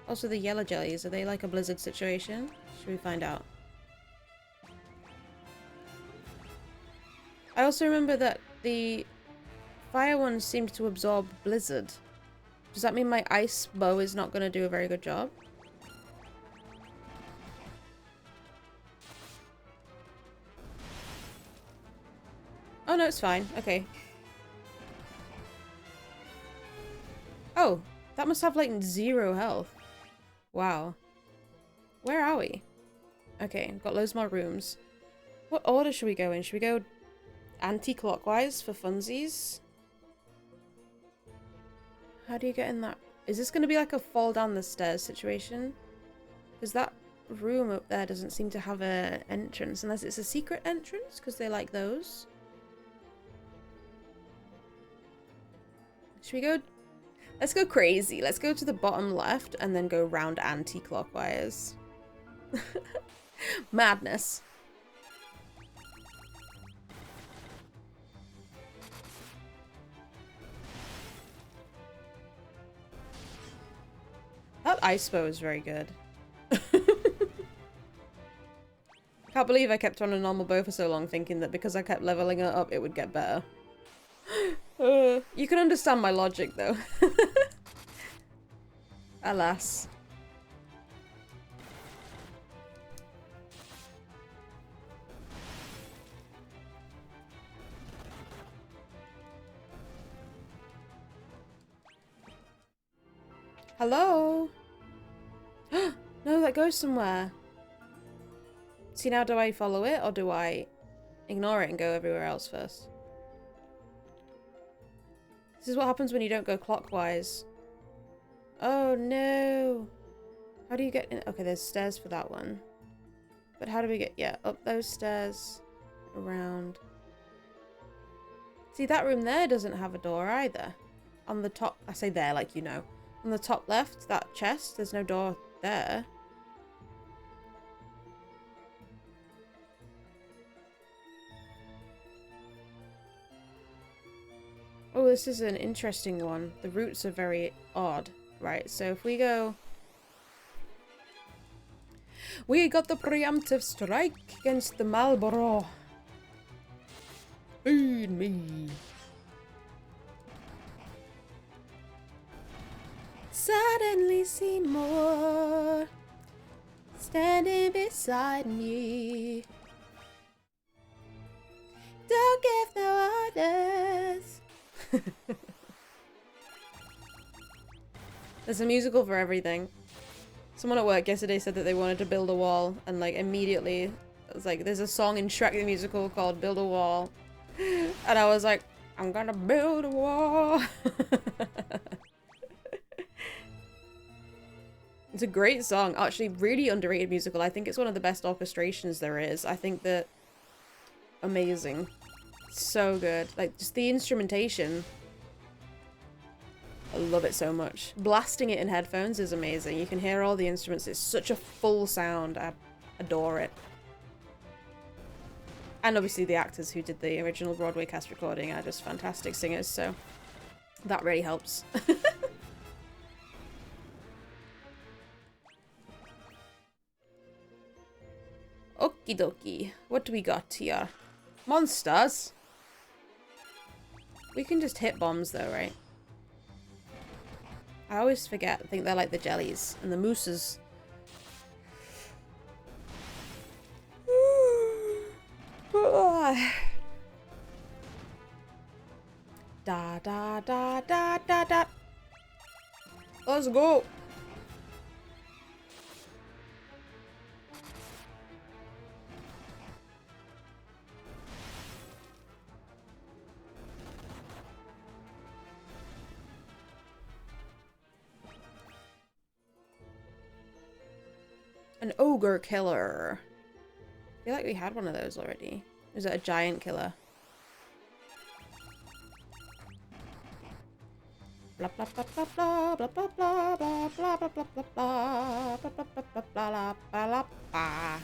also the yellow jellies. Are they like a blizzard situation? Should we find out? I also remember that the fire ones seemed to absorb blizzard. Does that mean my ice bow is not going to do a very good job? Oh no, it's fine. Okay. Oh, that must have like 0 health. Wow. Where are we? Okay, we've got loads more rooms. What order should we go in? Should we go anti-clockwise for funsies? How do you get in that? Is this going to be like a fall down the stairs situation? Because that room up there doesn't seem to have an entrance, unless it's a secret entrance, because they like those. Should we go? Let's go crazy. Let's go to the bottom left and then go round anti-clockwise. Madness. That ice bow is very good. Can't believe I kept on a normal bow for so long, thinking that because I kept leveling it up, it would get better. You can understand my logic, though. Alas. Hello? No, that goes somewhere. See, now do I follow it, or do I ignore it and go everywhere else first? This is what happens when you don't go clockwise. Oh no! How do you get in? Okay, there's stairs for that one. But how do we get, yeah, up those stairs, around. See, that room there doesn't have a door either. On the top, I say there like you know. On the top left, that chest, there's no door there. Oh, this is an interesting one. The routes are very odd. Right, so if we go... We got the preemptive strike against the Marlborough. Feed me. Suddenly seen more standing beside me. Don't give no orders. There's a musical for everything. Someone at work yesterday said that they wanted to build a wall, and like immediately it was like, there's a song in Shrek the Musical called Build a Wall. And I was like, I'm gonna build a wall. It's a great song. Actually, really underrated musical. I think it's one of the best orchestrations there is. I think that... Amazing. So good. Like, just the instrumentation. I love it so much. Blasting it in headphones is amazing. You can hear all the instruments. It's such a full sound. I adore it. And obviously the actors who did the original Broadway cast recording are just fantastic singers, so that really helps. Okie dokie. What do we got here? Monsters? We can just hit bombs though, right? I always forget. I think they're like the jellies and the mooses. Da da da da da da. Let's go. An ogre killer. I feel like we had one of those already. Is it a giant killer? Blah blah blah blah blah blah blah blah blah blah blah blah blah blah blah blah blah blah.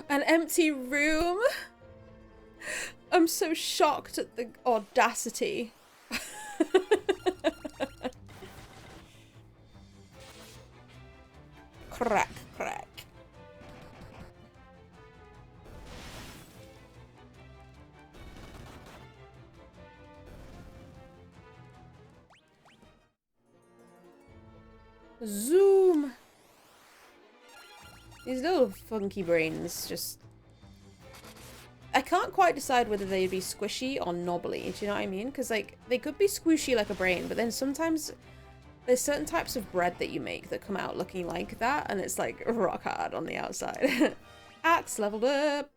An empty room? I'm so shocked at the audacity. Crack, crack. Zoom. These little funky brains just... I can't quite decide whether they'd be squishy or knobbly, do you know what I mean? Because, like, they could be squishy like a brain, but then sometimes there's certain types of bread that you make that come out looking like that, and it's, like, rock hard on the outside. Axe leveled up!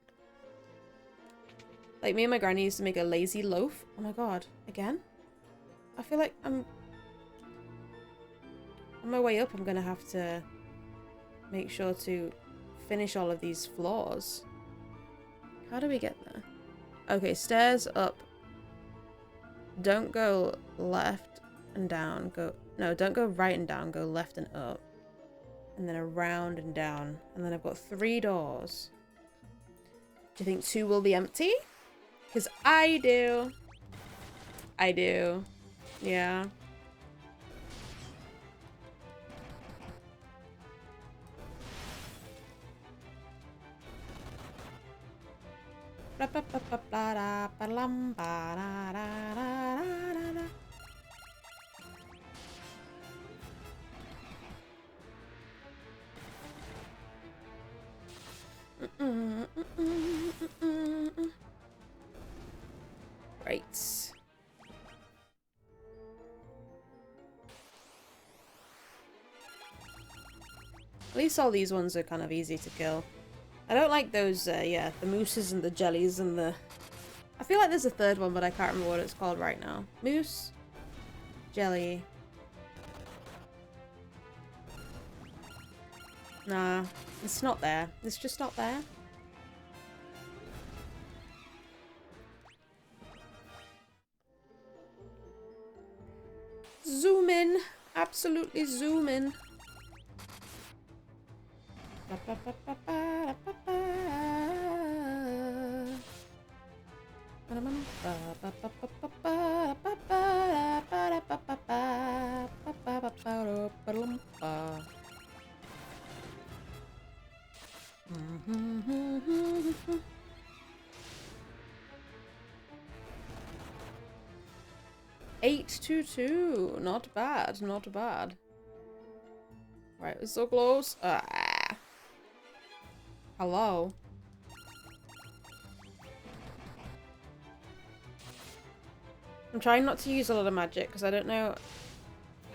Like, me and my granny used to make a lazy loaf. Oh my god. Again? I feel like I'm... On my way up, I'm gonna have to make sure to finish all of these floors. How do we get there? Okay, stairs up. Don't go left and down. No, don't go right and down. Go left and up. And then around and down. And then I've got 3 doors. Do you think 2 will be empty? Because I do. I do. Yeah. Right. At least all these ones are kind of easy to kill. I don't like those, yeah, the mooses and the jellies and the... I feel like there's a third one, but I can't remember what it's called right now. Moose. Jelly. Nah, it's not there. It's just not there. Zoom in. Absolutely zoom in. Eight to 2. Not bad, not bad. Right, we're so close. Ah. Hello. I'm trying not to use a lot of magic because I don't know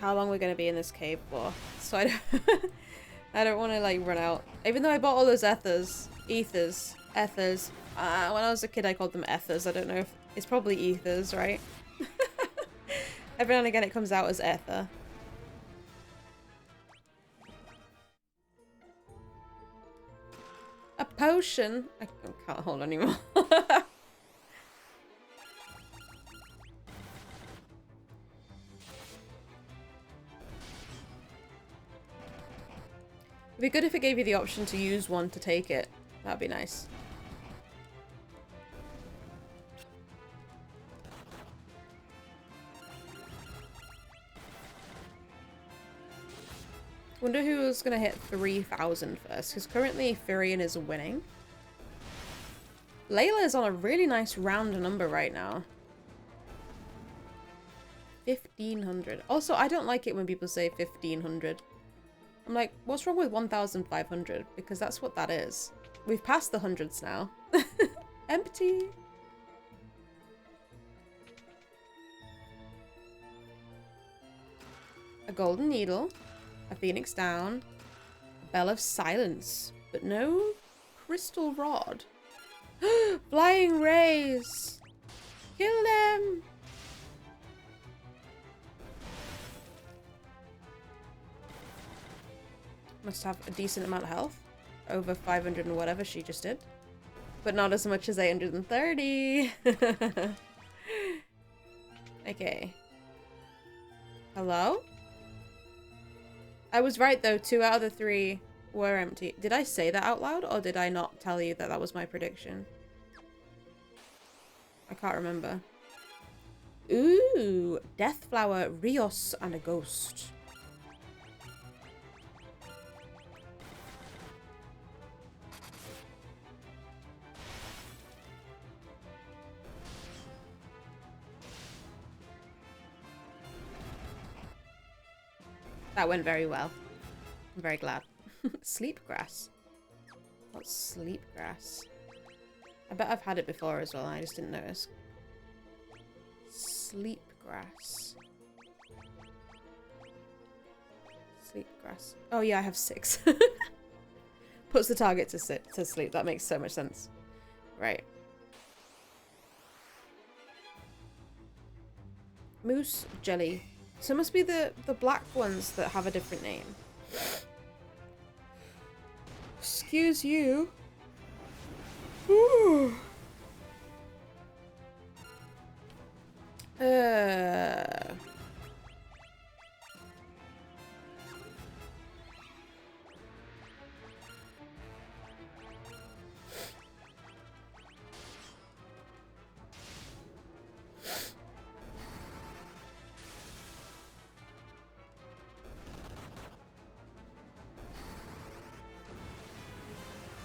how long we're going to be in this cave for. So I don't want to like run out. Even though I bought all those ethers. When I was a kid I called them ethers. I don't know if it's probably ethers, right? Every now and again it comes out as ether. A potion? I can't hold anymore. It'd be good if it gave you the option to use one to take it. That'd be nice. Wonder who's gonna hit 3,000 first, because currently Furion is winning. Layla is on a really nice round number right now. 1,500. Also, I don't like it when people say 1,500. I'm like, what's wrong with 1,500? Because that's what that is. We've passed the hundreds now. Empty. A golden needle. A phoenix down. A bell of silence. But no crystal rod. Flying rays. Kill them. Must have a decent amount of health. Over 500 and whatever she just did. But not as much as 830. Okay. Hello? I was right though, 2 out of the 3 were empty. Did I say that out loud or did I not tell you that that was my prediction? I can't remember. Ooh, Death Flower, Rios, and a ghost. That went very well. I'm very glad. Sleep grass. What's sleep grass? I bet I've had it before as well, I just didn't notice. Sleep grass. Sleep grass. Oh yeah, I have 6. Puts the target to sleep. That makes so much sense. Right. Moose jelly. So it must be the black ones that have a different name. Excuse you. Ooh.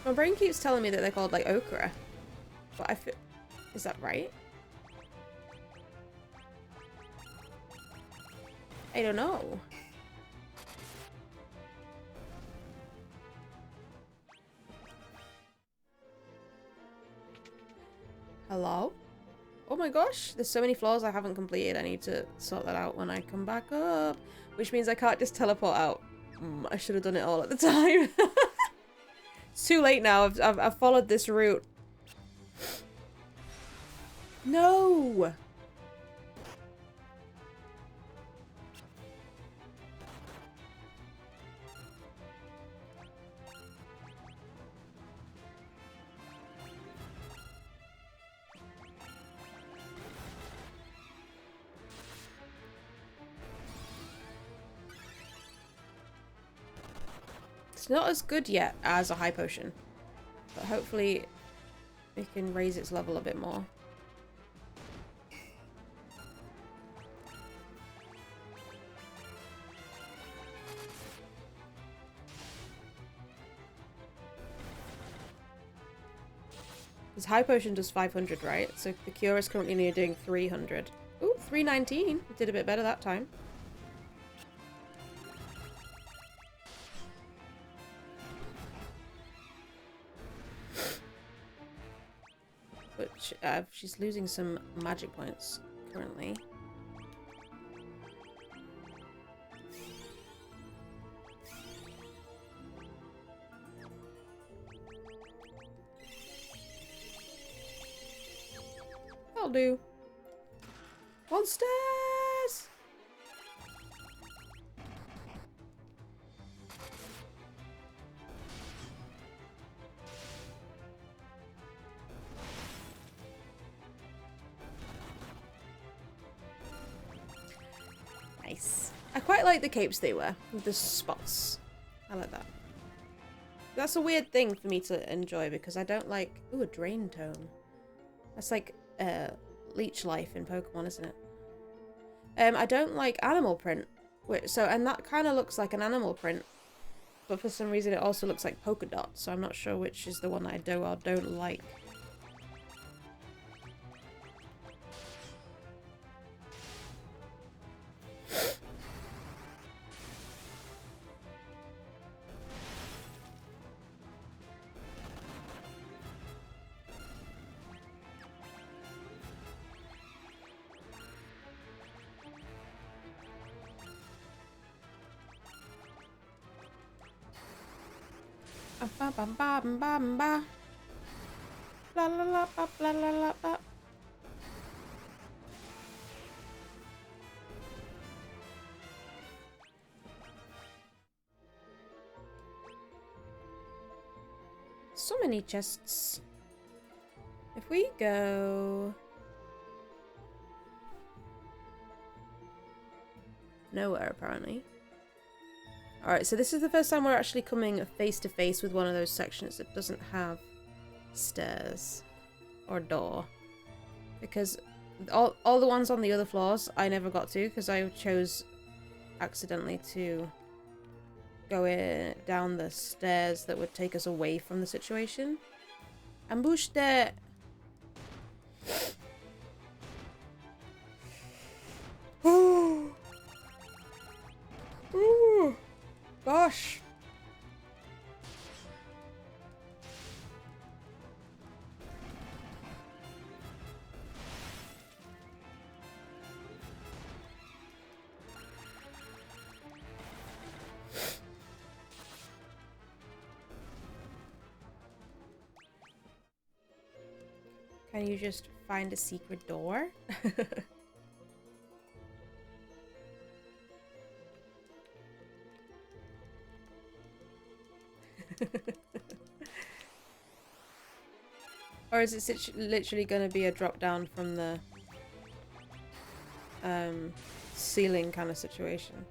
My brain keeps telling me that they're called like okra, but I feel, is that right? I don't know. Hello? Oh my gosh, there's so many floors I haven't completed. I need to sort that out when I come back up, which means I can't just teleport out. I should have done it all at the time. It's too late now. I've followed this route. No! It's not as good yet as a high potion, but hopefully we can raise its level a bit more. This high potion does 500, right? So the cure is currently only doing 300. Ooh, 319. Did a bit better that time. But she's losing some magic points currently. I'll do. Monsters! Nice. I quite like the capes they wear with the spots. I like that. That's a weird thing for me to enjoy because I don't like... Ooh, a drain tome. That's like leech life in Pokemon, isn't it? I don't like animal print. And that kind of looks like an animal print. But for some reason it also looks like polka dots. So I'm not sure which is the one that I do or don't like. Ba ba ba ba ba. La la la ba la la la ba. So many chests. If we go nowhere apparently. Alright, so this is the first time we're actually coming face to face with one of those sections that doesn't have stairs or door. Because all the ones on the other floors I never got to because I chose accidentally to go down the stairs that would take us away from the situation. Ambush there! Ooh! Ooh! Gosh! Can you just find a secret door? Or is it literally going to be a drop down from the ceiling kind of situation?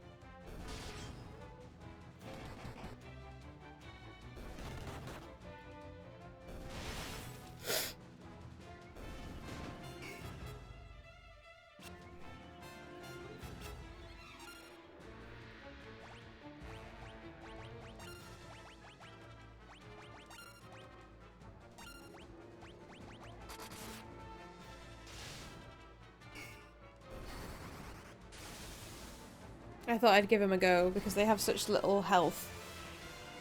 I thought I'd give him a go because they have such little health.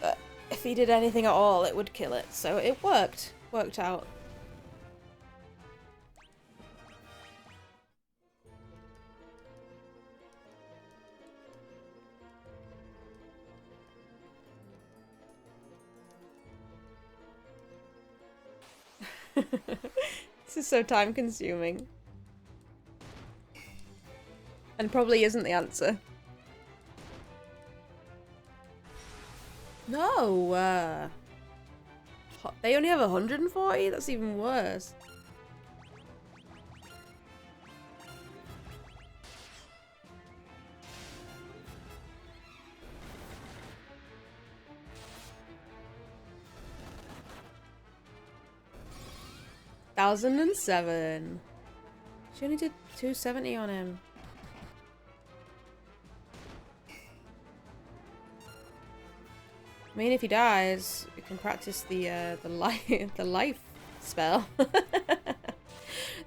But if he did anything at all, it would kill it. So it worked. Worked out. This is so time consuming. And probably isn't the answer. No! They only have 140? That's even worse. $1,007. She only did 270 on him. I mean, if he dies, we can practice the life spell.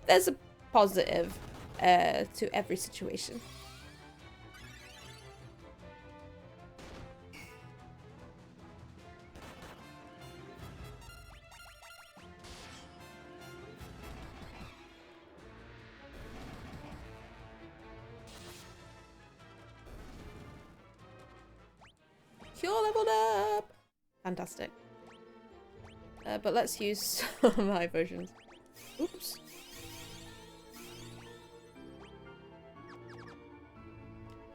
There's a positive to every situation. You're leveled up! Fantastic. But let's use some high potions. Oops.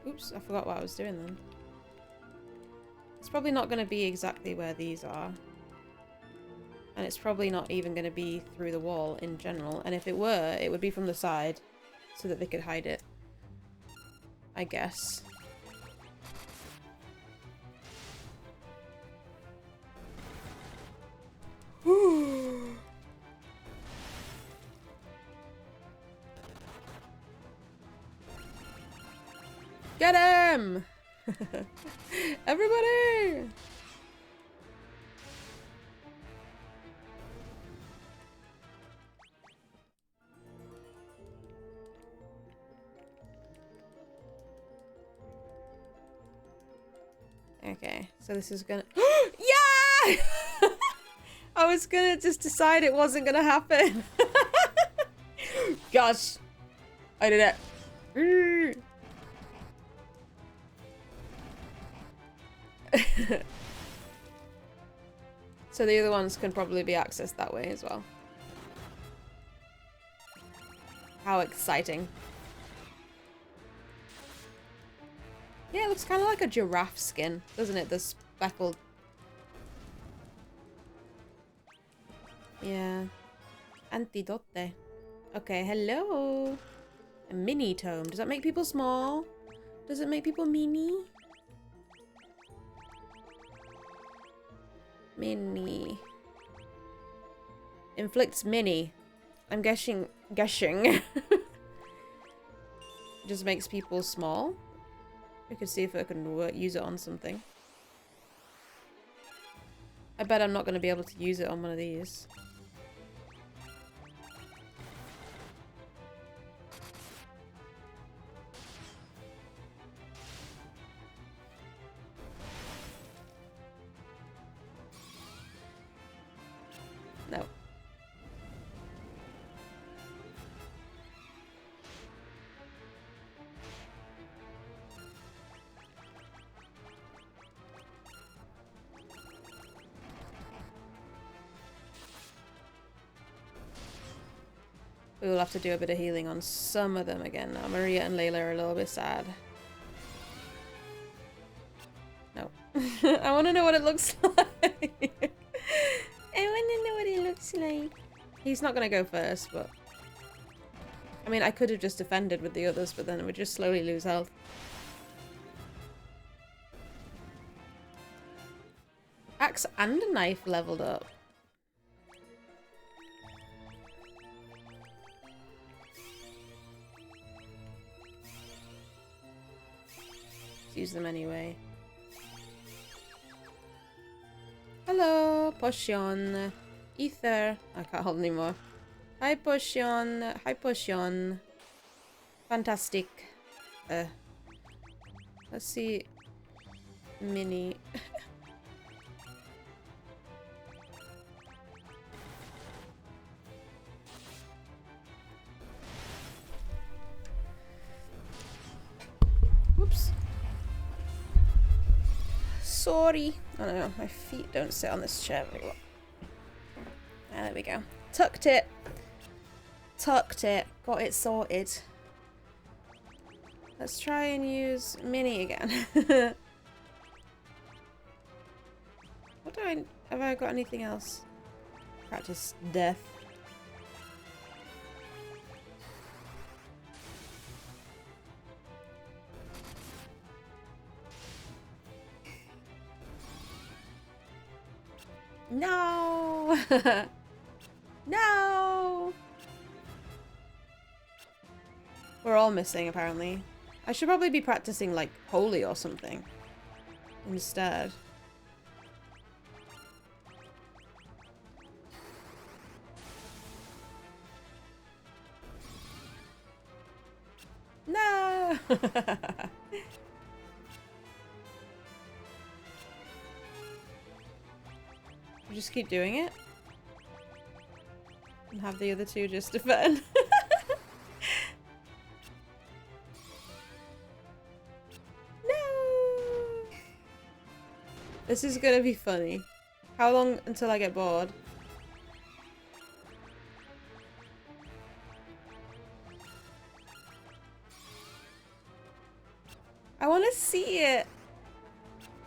Oops, I forgot what I was doing then. It's probably not going to be exactly where these are. And it's probably not even going to be through the wall in general. And if it were, it would be from the side so that they could hide it. I guess. Get him! Everybody! Okay, so this is gonna- Yeah! I was gonna just decide it wasn't gonna happen. Gosh. I did it. So the other ones can probably be accessed that way as well. How exciting. Yeah, it looks kind of like a giraffe skin, doesn't it? The speckled... Yeah. Antidote. Okay, hello. A mini tome. Does that make people small? Does it make people mini? Mini. Inflicts mini. I'm guessing. Just makes people small. We could see if I can use it on something. I bet I'm not going to be able to use it on one of these. No. We will have to do a bit of healing on some of them again now. Maria and Layla are a little bit sad. No. I want to know what it looks like. I wanna know what he looks like. He's not gonna go first, but... I mean, I could have just defended with the others, but then it would just slowly lose health. Axe and a knife leveled up. Let's use them anyway. Hello, potion. Ether. I can't hold anymore. Hi, potion. Hi, potion. Fantastic. Let's see. Mini. Whoops. Sorry. Oh no, my feet don't sit on this chair very well. Ah, there we go. Tucked it. Tucked it. Got it sorted. Let's try and use Mini again. What do I... Have I got anything else? Practice death. No! No! We're all missing, apparently. I should probably be practicing, like, Holy or something instead. No! We just keep doing it. And have the other two just defend. No! This is gonna be funny. How long until I get bored? I want to see it.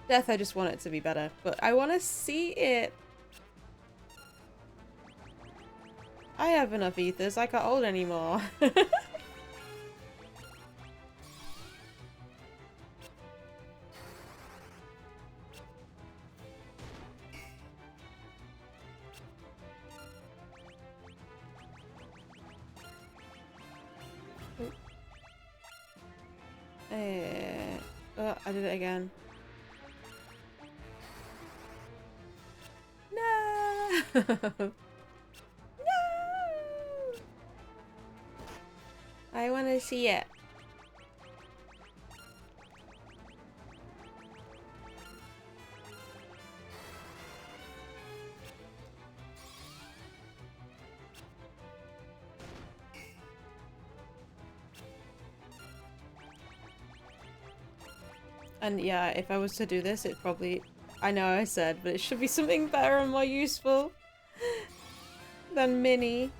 Death, I just want it to be better, but I want to see it. I have enough ethers. I can't hold anymore. Oh, I did it again. No! No! I want to see it. And yeah, if I was to do this, it probably... I know I said, but it should be something better and more useful than Mini.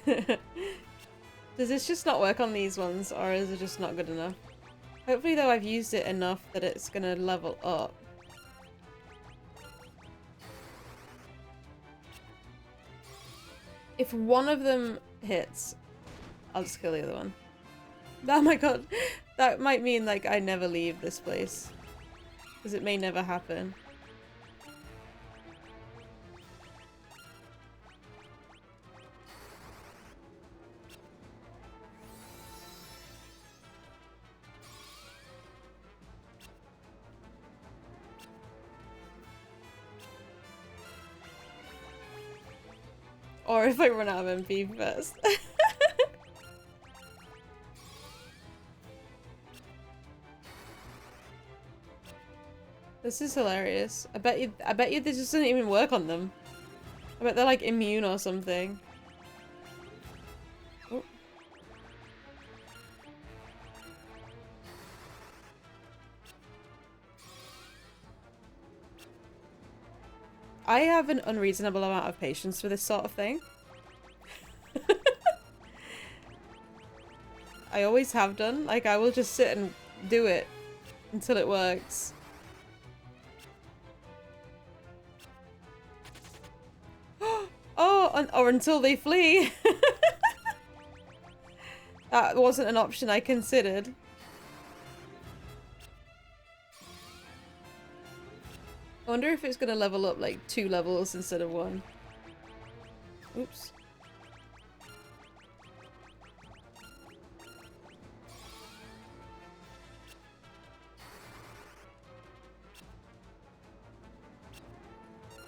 No! Does this just not work on these ones, or is it just not good enough? Hopefully, though, I've used it enough that it's gonna level up. If one of them hits, I'll just kill the other one. Oh my god, that might mean, like, I never leave this place. Because it may never happen. Or if I run out of MP first. This is hilarious. I bet you this doesn't even work on them. I bet they're like immune or something. Oh. I have an unreasonable amount of patience for this sort of thing. I always have done. Like, I will just sit and do it until it works. Oh, or until they flee. That wasn't an option I considered. I wonder if it's gonna level up like 2 levels instead of 1. Oops.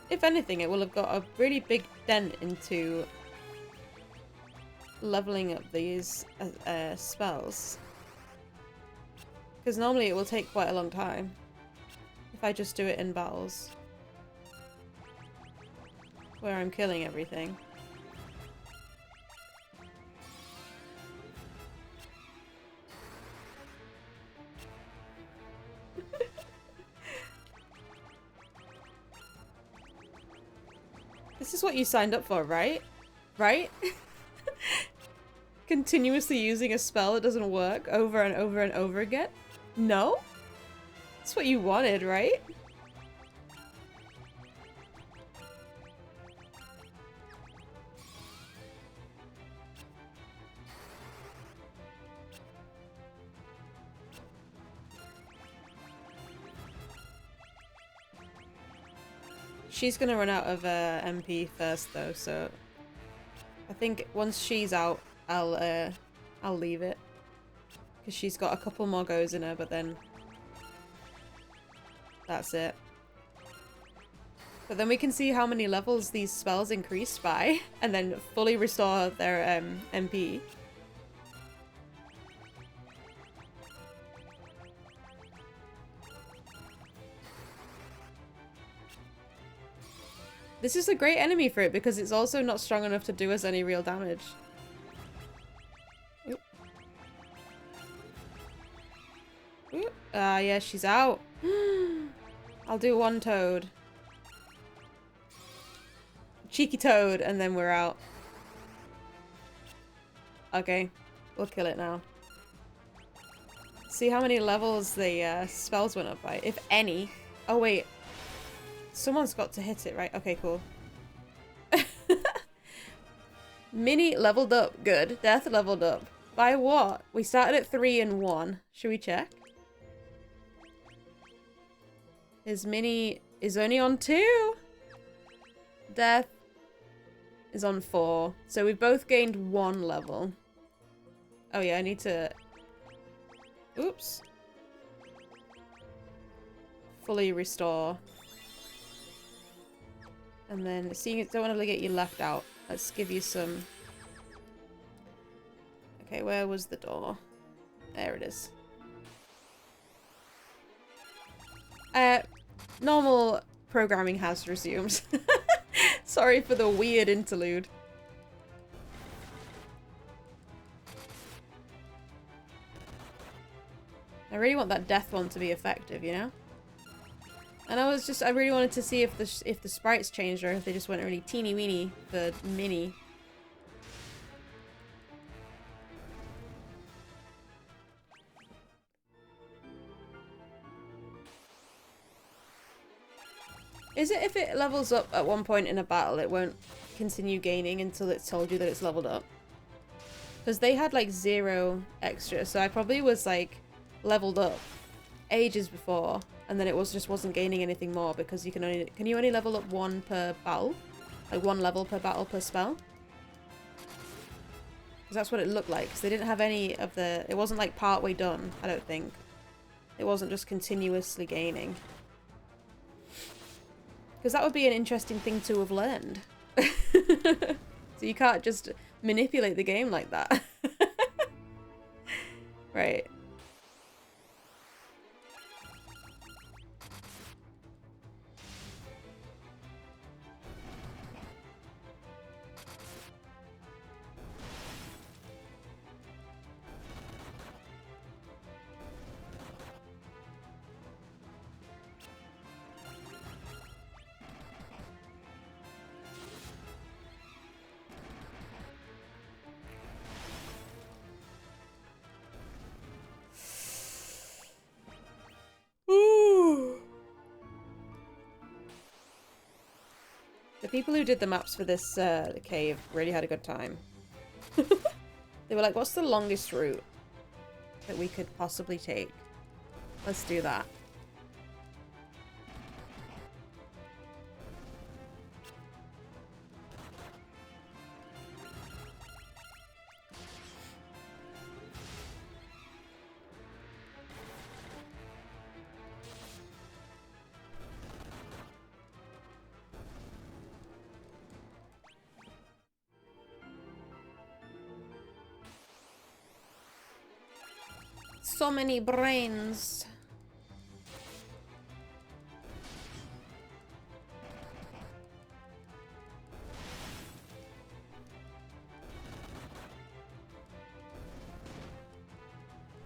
If anything, it will have got a really big dent into leveling up these spells. Because normally it will take quite a long time if I just do it in battles where I'm killing everything. This is what you signed up for, right? Right? Continuously using a spell that doesn't work over and over and over again? No? That's what you wanted, right? She's gonna run out of MP first though, so I think once she's out, I'll leave it. Because she's got a couple more goes in her, but then that's it. But then we can see how many levels these spells increased by, and then fully restore their MP. This is a great enemy for it because it's also not strong enough to do us any real damage. Oop. Oop. Yeah, she's out. I'll do one toad. Cheeky toad, and then we're out. Okay, we'll kill it now. See how many levels the spells went up by, if any. Oh wait. Someone's got to hit it, right? Okay, cool. Mini leveled up. Good. Death leveled up. By what? We started at 3 and 1. Should we check? His mini is only on 2. Death is on 4. So we've both gained 1 level. Oh yeah, I need to... Oops. Fully restore. And then, seeing it, don't want to get you left out. Let's give you some... Okay, where was the door? There it is. Normal programming has resumed. Sorry for the weird interlude. I really want that death one to be effective, you know? And I really wanted to see if the sprites changed or if they just went really teeny weeny for mini. Is it if it levels up at one point in a battle, it won't continue gaining until it's told you that it's leveled up? Because they had like 0 extra, so I probably was like leveled up ages before. And then it wasn't gaining anything more because you can only level up 1 per battle? Like 1 level per battle per spell? Because that's what it looked like. Because they didn't have any of the... It wasn't like part way done, I don't think. It wasn't just continuously gaining. Because that would be an interesting thing to have learned. So you can't just manipulate the game like that. Right. The people who did the maps for this cave really had a good time. They were like, what's the longest route that we could possibly take? Let's do that. So many brains.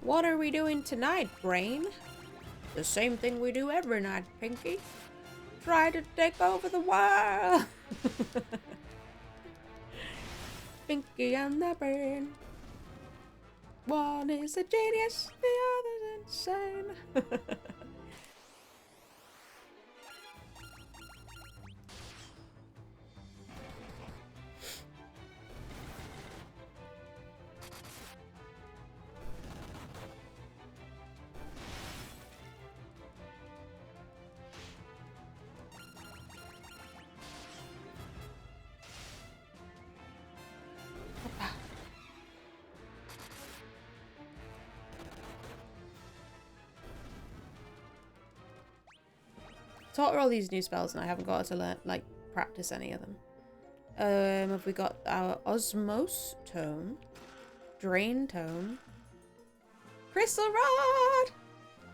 What are we doing tonight, brain? The same thing we do every night, Pinky. Try to take over the world. Pinky and the brain. One is a genius, the other's insane. Taught her all these new spells and I haven't got to learn, like, practice any of them. Have we got our Osmose Tome, Drain Tome, Crystal Rod!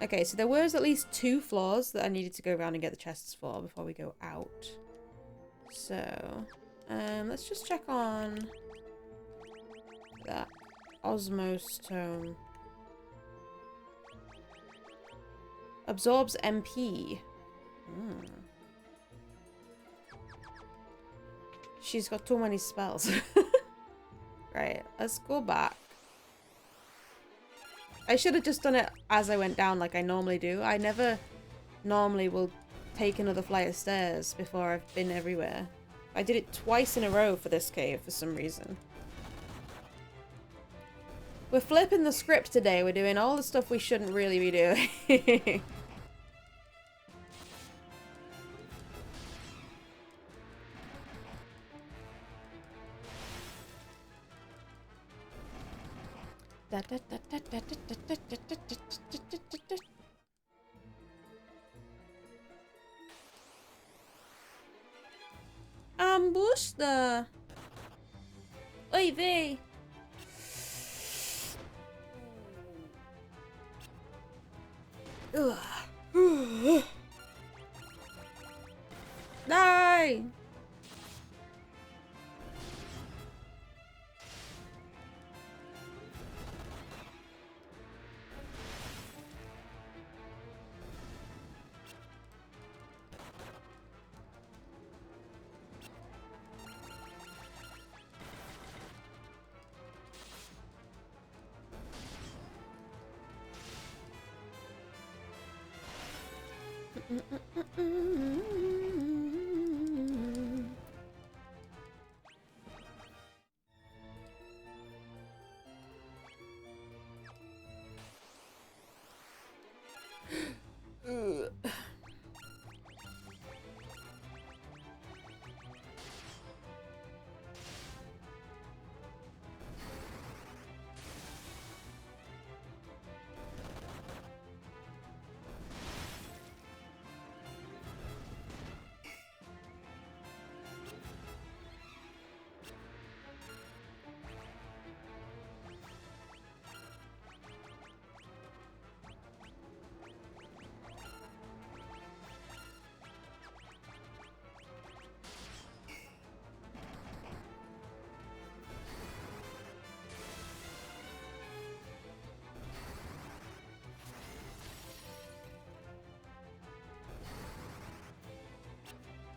Okay, so there was at least 2 floors that I needed to go around and get the chests for before we go out. So, let's just check on that Osmose Tome. Absorbs MP. She's got too many spells. Right, let's go back. I should have just done it as I went down like I normally do. I never normally will take another flight of stairs before I've been everywhere. I did it twice in a row for this cave for some reason. We're flipping the script today. We're doing all the stuff we shouldn't really be doing. Ambusta. Oy vey. Die.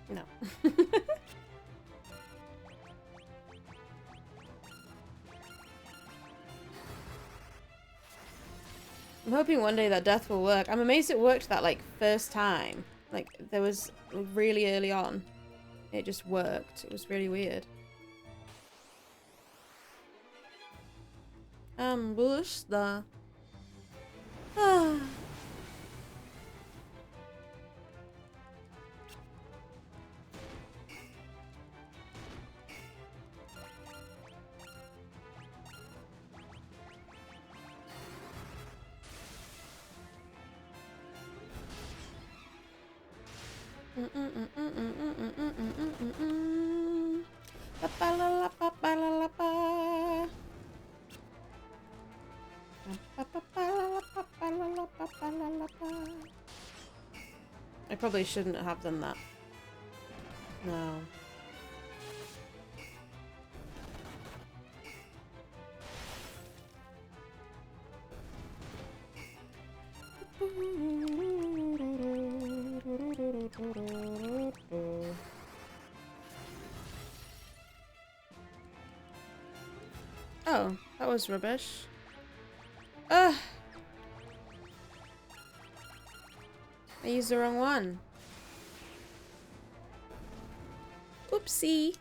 No. I'm hoping one day that death will work. I'm amazed it worked that, like, first time. Like, there was really early on. it just worked. It was really weird. Ambush the... Ah. I probably shouldn't have done that. No. Oh, that was rubbish. Ugh! I used the wrong one. Oopsie.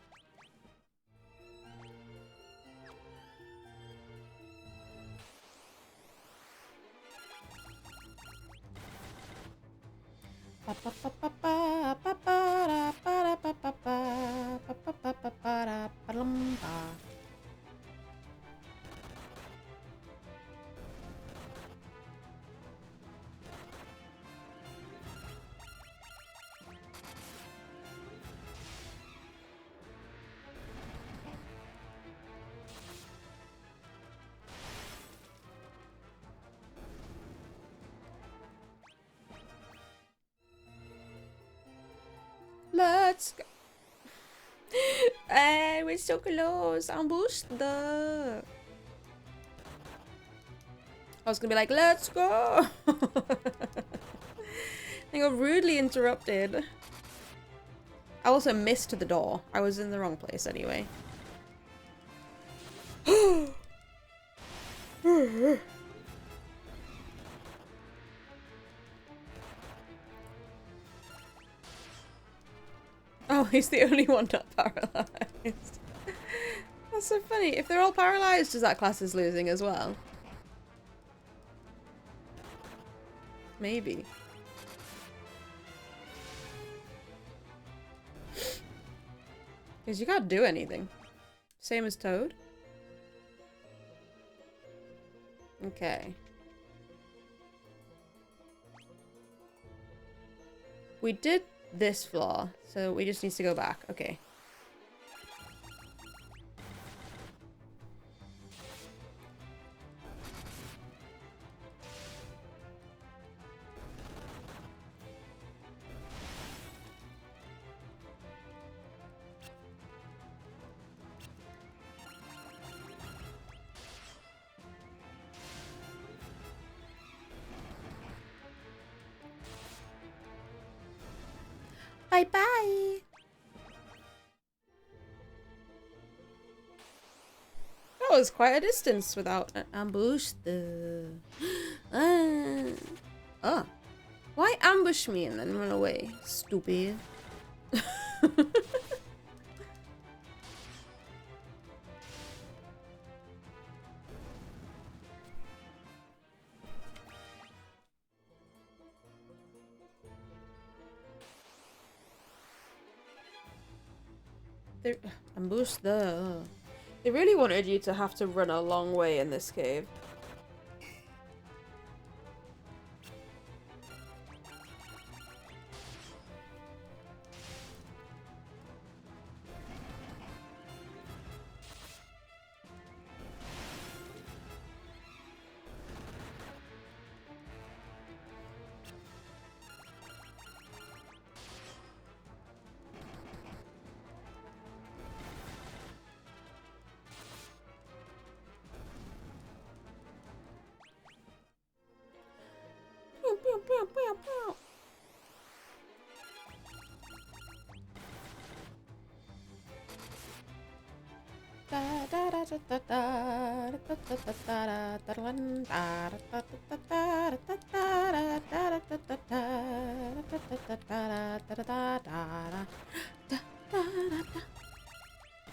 Let's go. Hey, we're so close. Ambush the... I was gonna be like, let's go. I got rudely interrupted. I also missed the door. I was in the wrong place anyway. Oh, he's the only one not paralyzed. That's so funny. If they're all paralyzed, does that class is losing as well? Maybe. Because you can't do anything. Same as Toad. Okay. We did this floor, so we just need to go back. Okay. Bye bye. That was quite a distance without an ambush. Oh. Why ambush me and then run away? Stupid. Ambush the... They really wanted you to have to run a long way in this cave.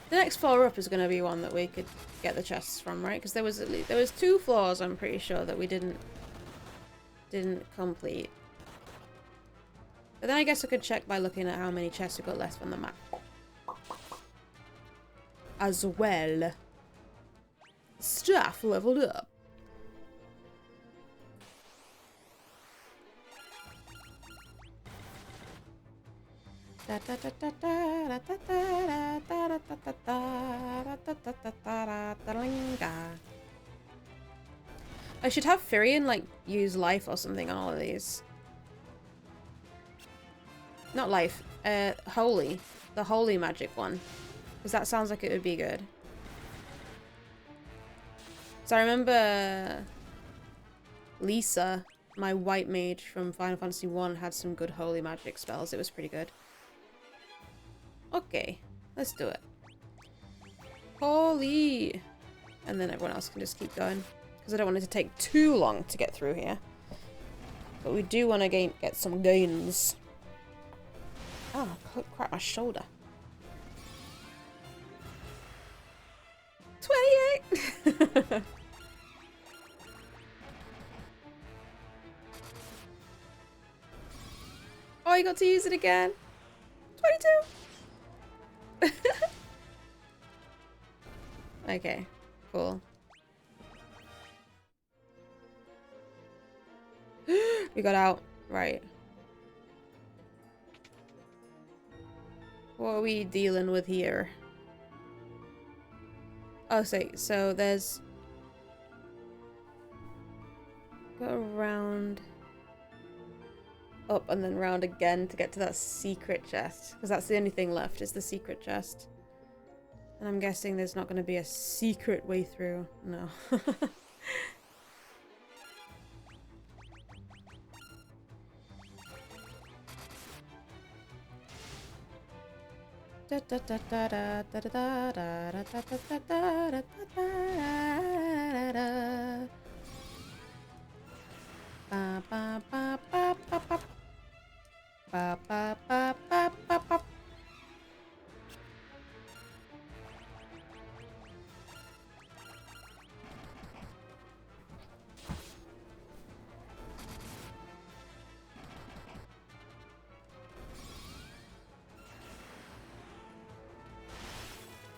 The next floor up is going to be one that we could get the chests from, right? Because there was 2 floors, I'm pretty sure, that we didn't complete. But then I guess I could check by looking at how many chests we got left on the map. As well. Staff leveled up. I should have Firion, like, use life or something on all of these. Not life, holy. The holy magic one. Because that sounds like it would be good. So I remember Lisa, my white mage from Final Fantasy 1, had some good holy magic spells. It was pretty good. Okay, let's do it. Holy! And then everyone else can just keep going. Because I don't want it to take too long to get through here. But we do want to get some gains. Oh, crap, my shoulder. 28! Oh, you got to use it again. 22! Okay, cool. We got out. Right. What are we dealing with here? Oh, so there's... Go around... Up and then round again to get to that secret chest. Because that's the only thing left, is the secret chest. And I'm guessing there's not going to be a secret way through. No.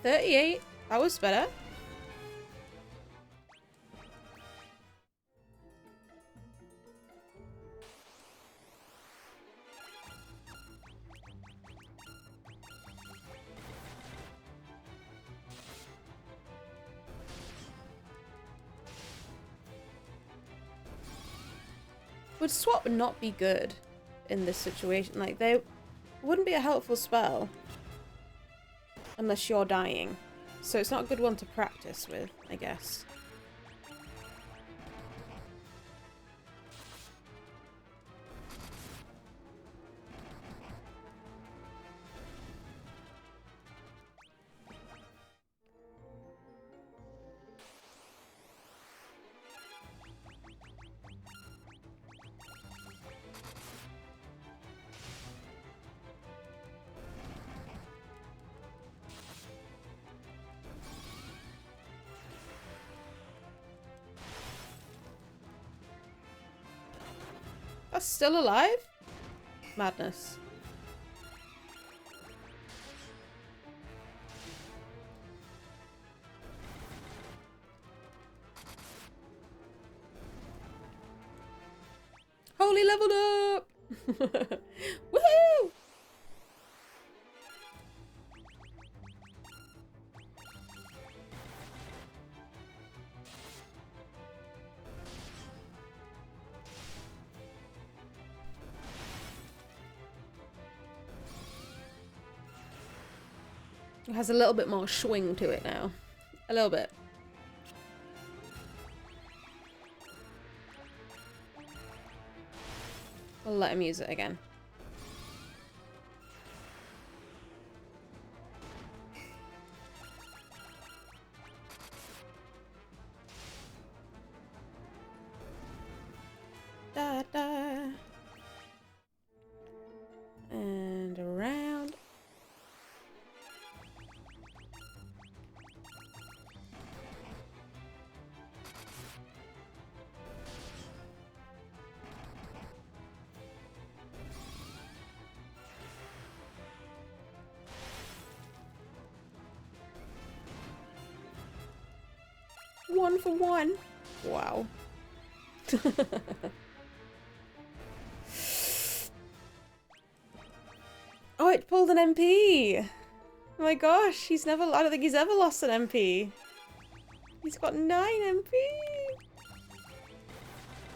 $38. That was better. Would swap not be good in this situation? Like, they wouldn't be a helpful spell unless you're dying. So it's not a good one to practice with, I guess. That's still alive? Madness. Holy leveled up! Woohoo! It has a little bit more swing to it now. A little bit. We'll let him use it again. Da da. And around. 1 for 1. Wow. Oh, it pulled an MP. Oh my gosh, I don't think he's ever lost an MP. He's got 9 MP.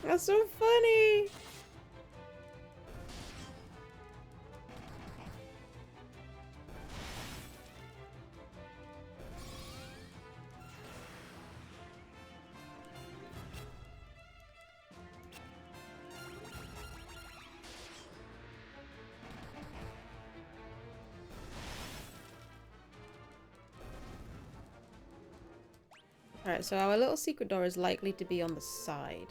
That's so funny. Alright, so our little secret door is likely to be on the side.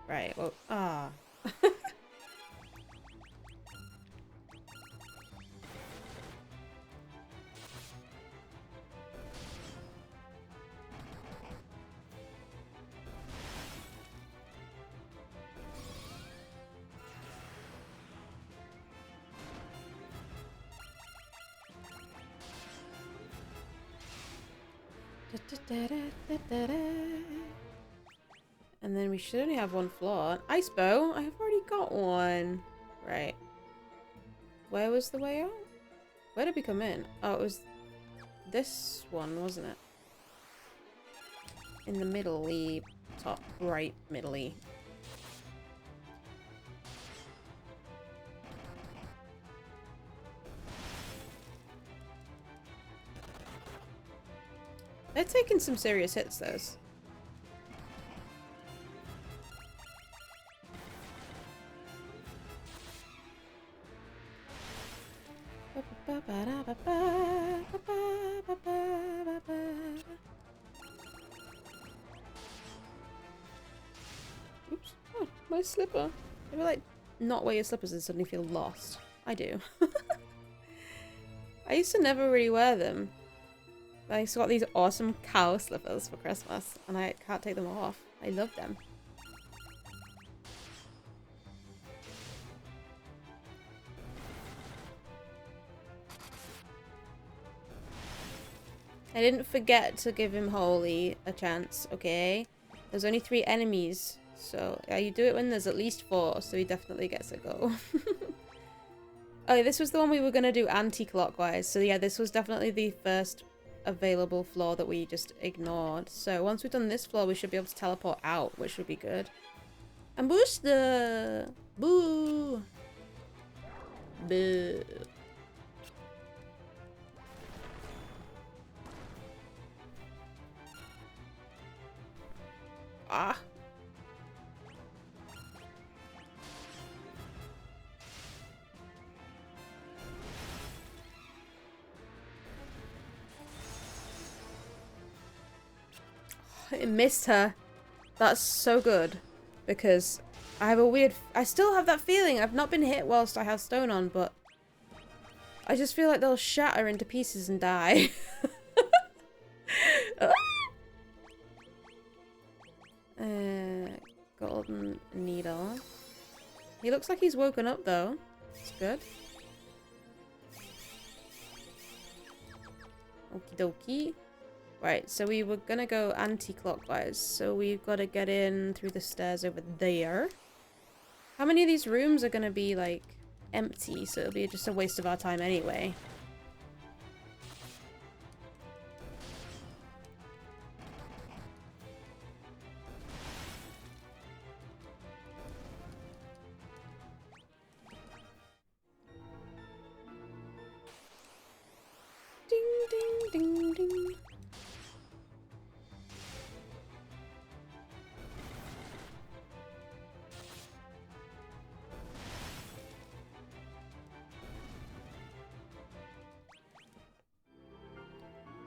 Right, well, And then we should only have 1 floor. Ice bow? I have already got one. Right. Where was the way out? Where did we come in? Oh, it was this one, wasn't it? In the middle-y, top right middle-y. They're taking some serious hits, those. Oops. Oh, my slipper. They were like, not wear your slippers and suddenly feel lost. I do. I used to never really wear them. I just got these awesome cow slippers for Christmas, and I can't take them off. I love them. I didn't forget to give him Holy a chance, okay? There's only 3 enemies, so yeah, you do it when there's at least 4, so he definitely gets a go. Oh, this was the one we were gonna do anti-clockwise, so yeah, this was definitely the first available floor that we just ignored. So once we've done this floor, we should be able to teleport out, which would be good. And boost the boo. Boo. Ah. I missed her. That's so good. Because I have a weird... I still have that feeling. I've not been hit whilst I have stone on, but... I just feel like they'll shatter into pieces and die. Golden needle. He looks like he's woken up though. It's good. Okie dokie. Right, so we were gonna go anti-clockwise, so we've got to get in through the stairs over there. How many of these rooms are gonna be, like, empty, so it'll be just a waste of our time anyway. Ding, ding, ding, ding.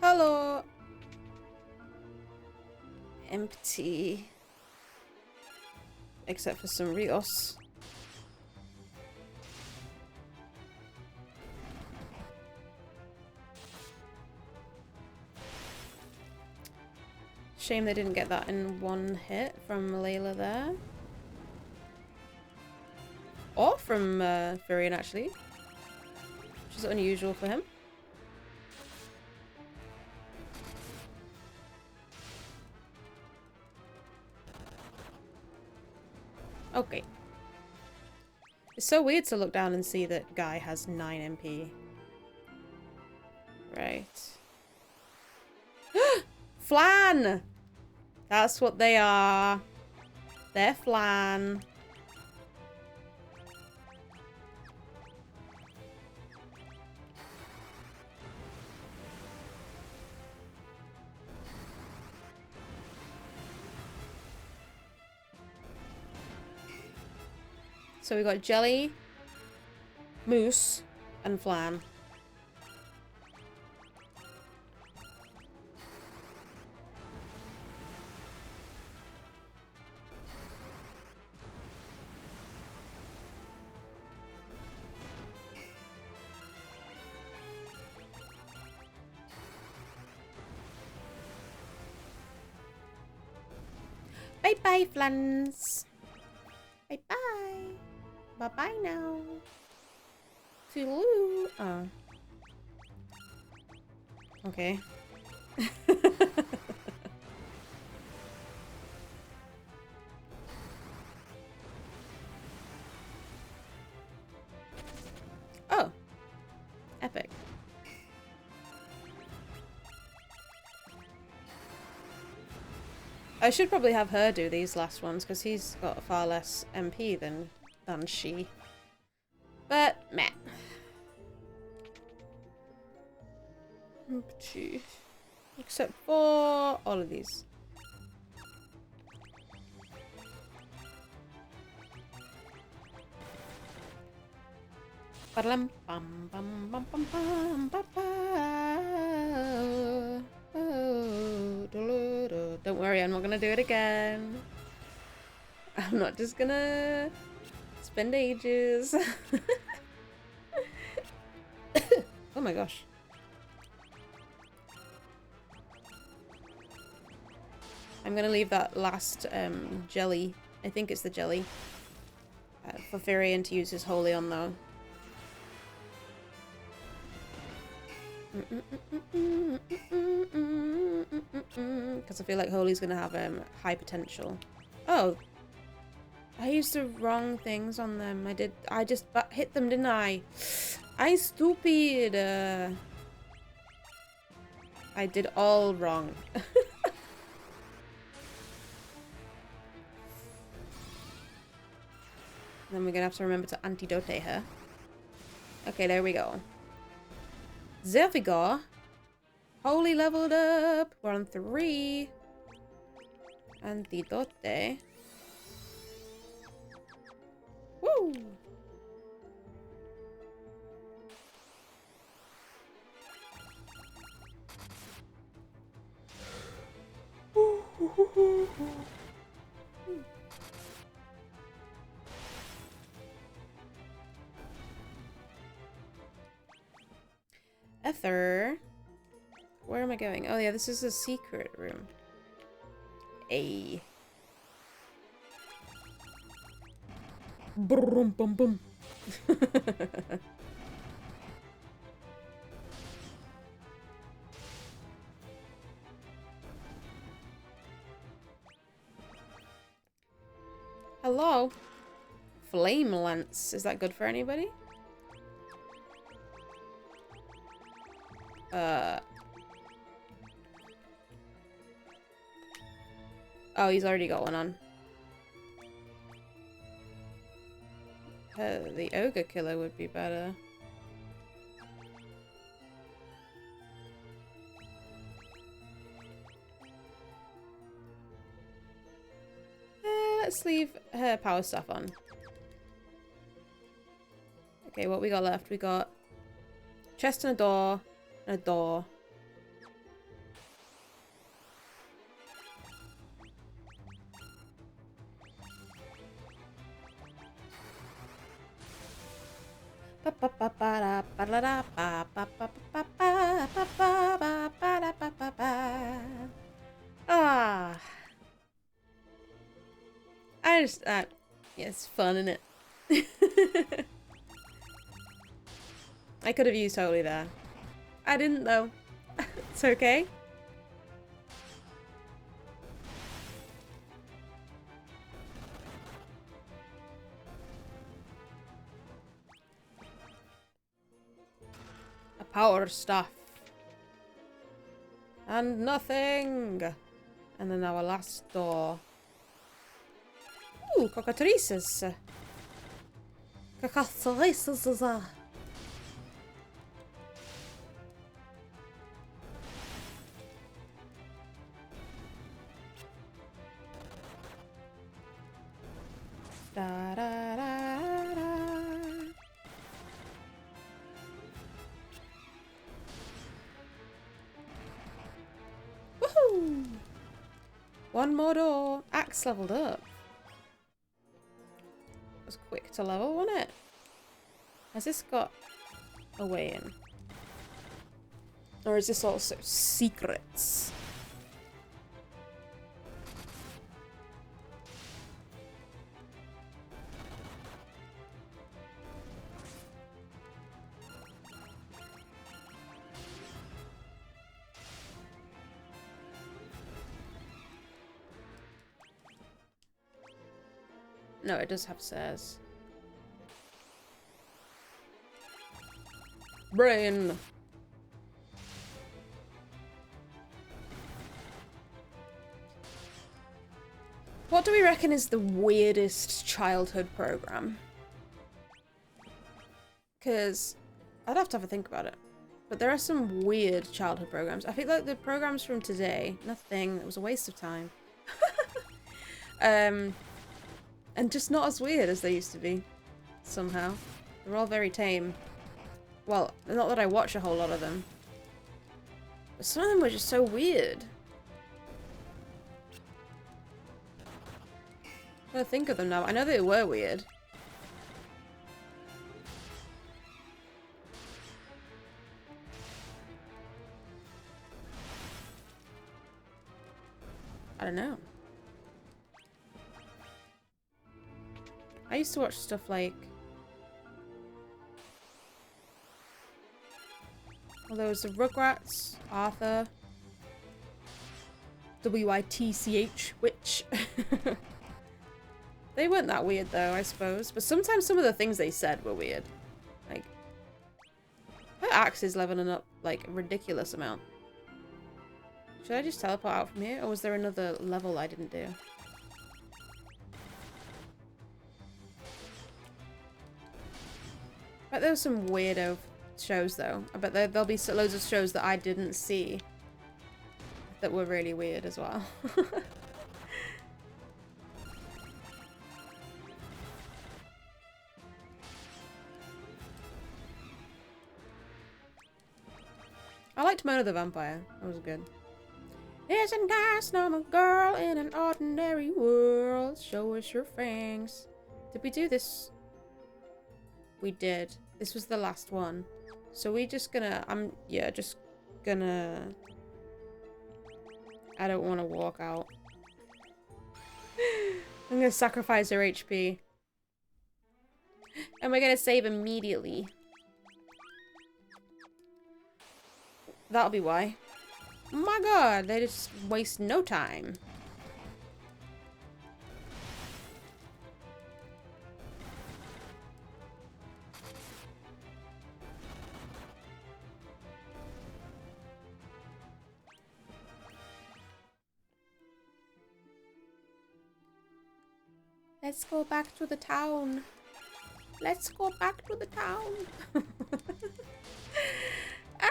Hello. Empty. Except for some Rios. Shame they didn't get that in one hit from Layla there. Or from Furion, actually. Which is unusual for him. Okay. It's so weird to look down and see that Guy has 9 MP. Right. Flan! That's what they are. They're flan. So we got jelly, moose, and flan. Bye-bye, flans. Bye-bye. Bye-bye now. Toodaloo. Oh. Okay. Oh. Epic. I should probably have her do these last ones because he's got far less MP than she. But meh. Except for all of these. Don't worry, I'm not gonna do it again. I'm not just gonna spend ages. Oh my gosh. I'm gonna leave that last jelly, I think it's the jelly, for Firion to use his holy on though. Because I feel like holy's gonna have high potential. Oh, I used the wrong things on them. I just hit them, didn't I? I stupid. I did all wrong. Then we're gonna have to remember to antidote her. Okay, there we go. Zervigor. Holy leveled up. We're on 3. Antidote. Woo! Ether. Where am I going? Oh yeah, this is a secret room. A. Boom, boom, boom. Hello? Flame lance. Is that good for anybody? Oh, he's already got one on. The ogre killer would be better. Let's leave her power stuff on. Okay, what we got left? We got chest and a door. And a door. Ah. I just, yeah, it's fun, isn't it? I could have used Holy there. I didn't though. It's okay. power stuff. And nothing. And then our last door. Ooh, cockatrices. Cockatrices. Da, da, da, da. Woohoo! One more door. Axe leveled up. It was quick to level, wasn't it? Has this got a way in? Or is this also secrets? No, it does have stairs. Brain! What do we reckon is the weirdest childhood program? Because I'd have to have a think about it. But there are some weird childhood programs. I feel like the programs from today, nothing, it was a waste of time. And just not as weird as they used to be, somehow. They're all very tame. Well, not that I watch a whole lot of them. But some of them were just so weird. I don't think of them now. I know they were weird. I don't know. I used to watch stuff like... Well, there was the Rugrats, Arthur, WITCH, Witch. They weren't that weird though, I suppose. But sometimes some of the things they said were weird. Like, her axe is leveling up like a ridiculous amount. Should I just teleport out from here? Or was there another level I didn't do? I bet there were some weirdo shows though. I bet there'll be loads of shows that I didn't see that were really weird as well. I liked Mona the Vampire. That was good. Isn't nice normal girl in an ordinary world. Show us your fangs. Did we do this? We did. This was the last one. So we just gonna... yeah, just gonna... I don't want to walk out. I'm gonna sacrifice her HP. And we're gonna save immediately. That'll be why. Oh my god, they just waste no time. Let's go back to the town. Let's go back to the town. Ah!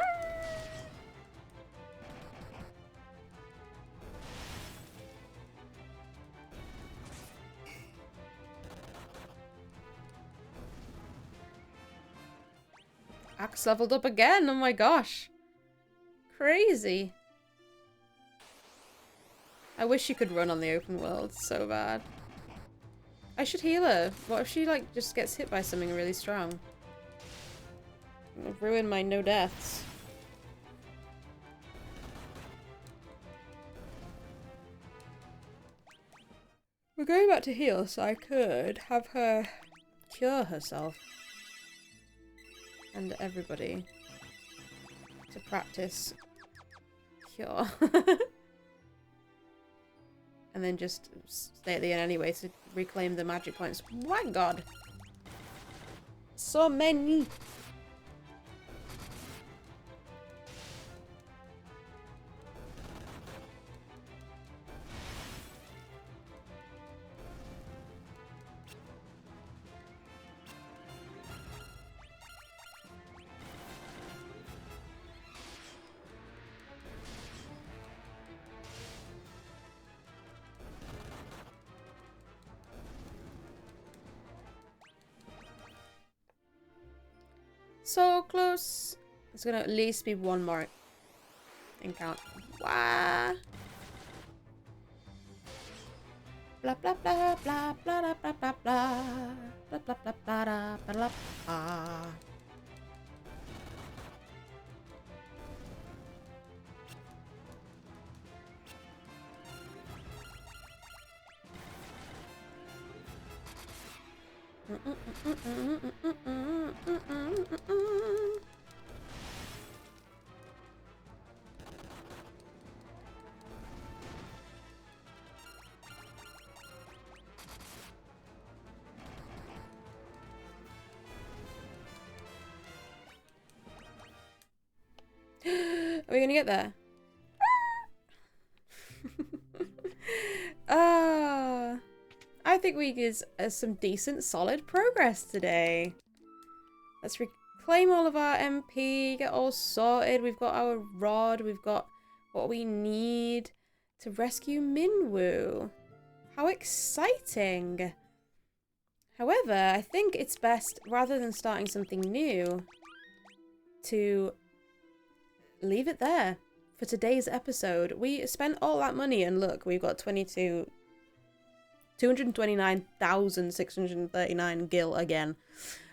Axe leveled up again. Oh my gosh. Crazy. I wish she could run on the open world so bad. I should heal her. What if she, like, just gets hit by something really strong? It'll ruin my no deaths. We're going back to heal, so I could have her cure herself. And everybody to practice cure. And then just stay at the end anyway to reclaim the magic points. My god! So many! So close. It's gonna at least be one more encounter. Wow. Blah blah blah blah blah blah blah blah blah blah blah blah blah blah blah blah. Are we gonna get there? I think we did some decent, solid progress today. Let's reclaim all of our MP, get all sorted. We've got our rod, we've got what we need to rescue Minwu. How exciting! However, I think it's best, rather than starting something new, to leave it there for today's episode. We spent all that money and look, we've got 229,639 gil again.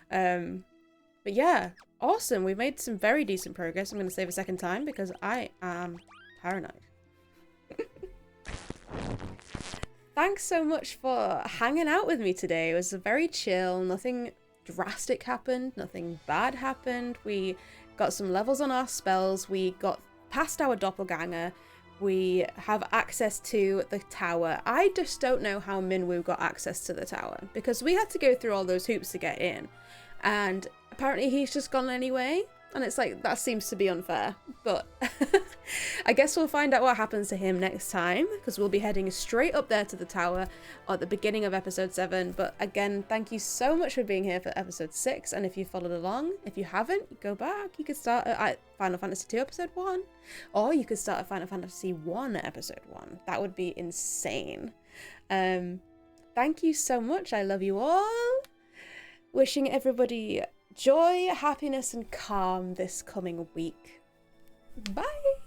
But yeah, awesome. We've made some very decent progress. I'm going to save a second time because I am paranoid. Thanks so much for hanging out with me today. It was very chill. Nothing drastic happened. Nothing bad happened. We got some levels on our spells. We got past our doppelganger. We have access to the tower. I just don't know how Minwu got access to the tower because we had to go through all those hoops to get in. And apparently he's just gone anyway. And it's like, that seems to be unfair. But I guess we'll find out what happens to him next time because we'll be heading straight up there to the tower at the beginning of episode 7. But again, thank you so much for being here for episode 6. And if you followed along, if you haven't, go back. You could start at Final Fantasy 2 episode 1. Or you could start at Final Fantasy 1 episode 1. That would be insane. Thank you so much. I love you all. Wishing everybody joy, happiness, and calm this coming week. Bye!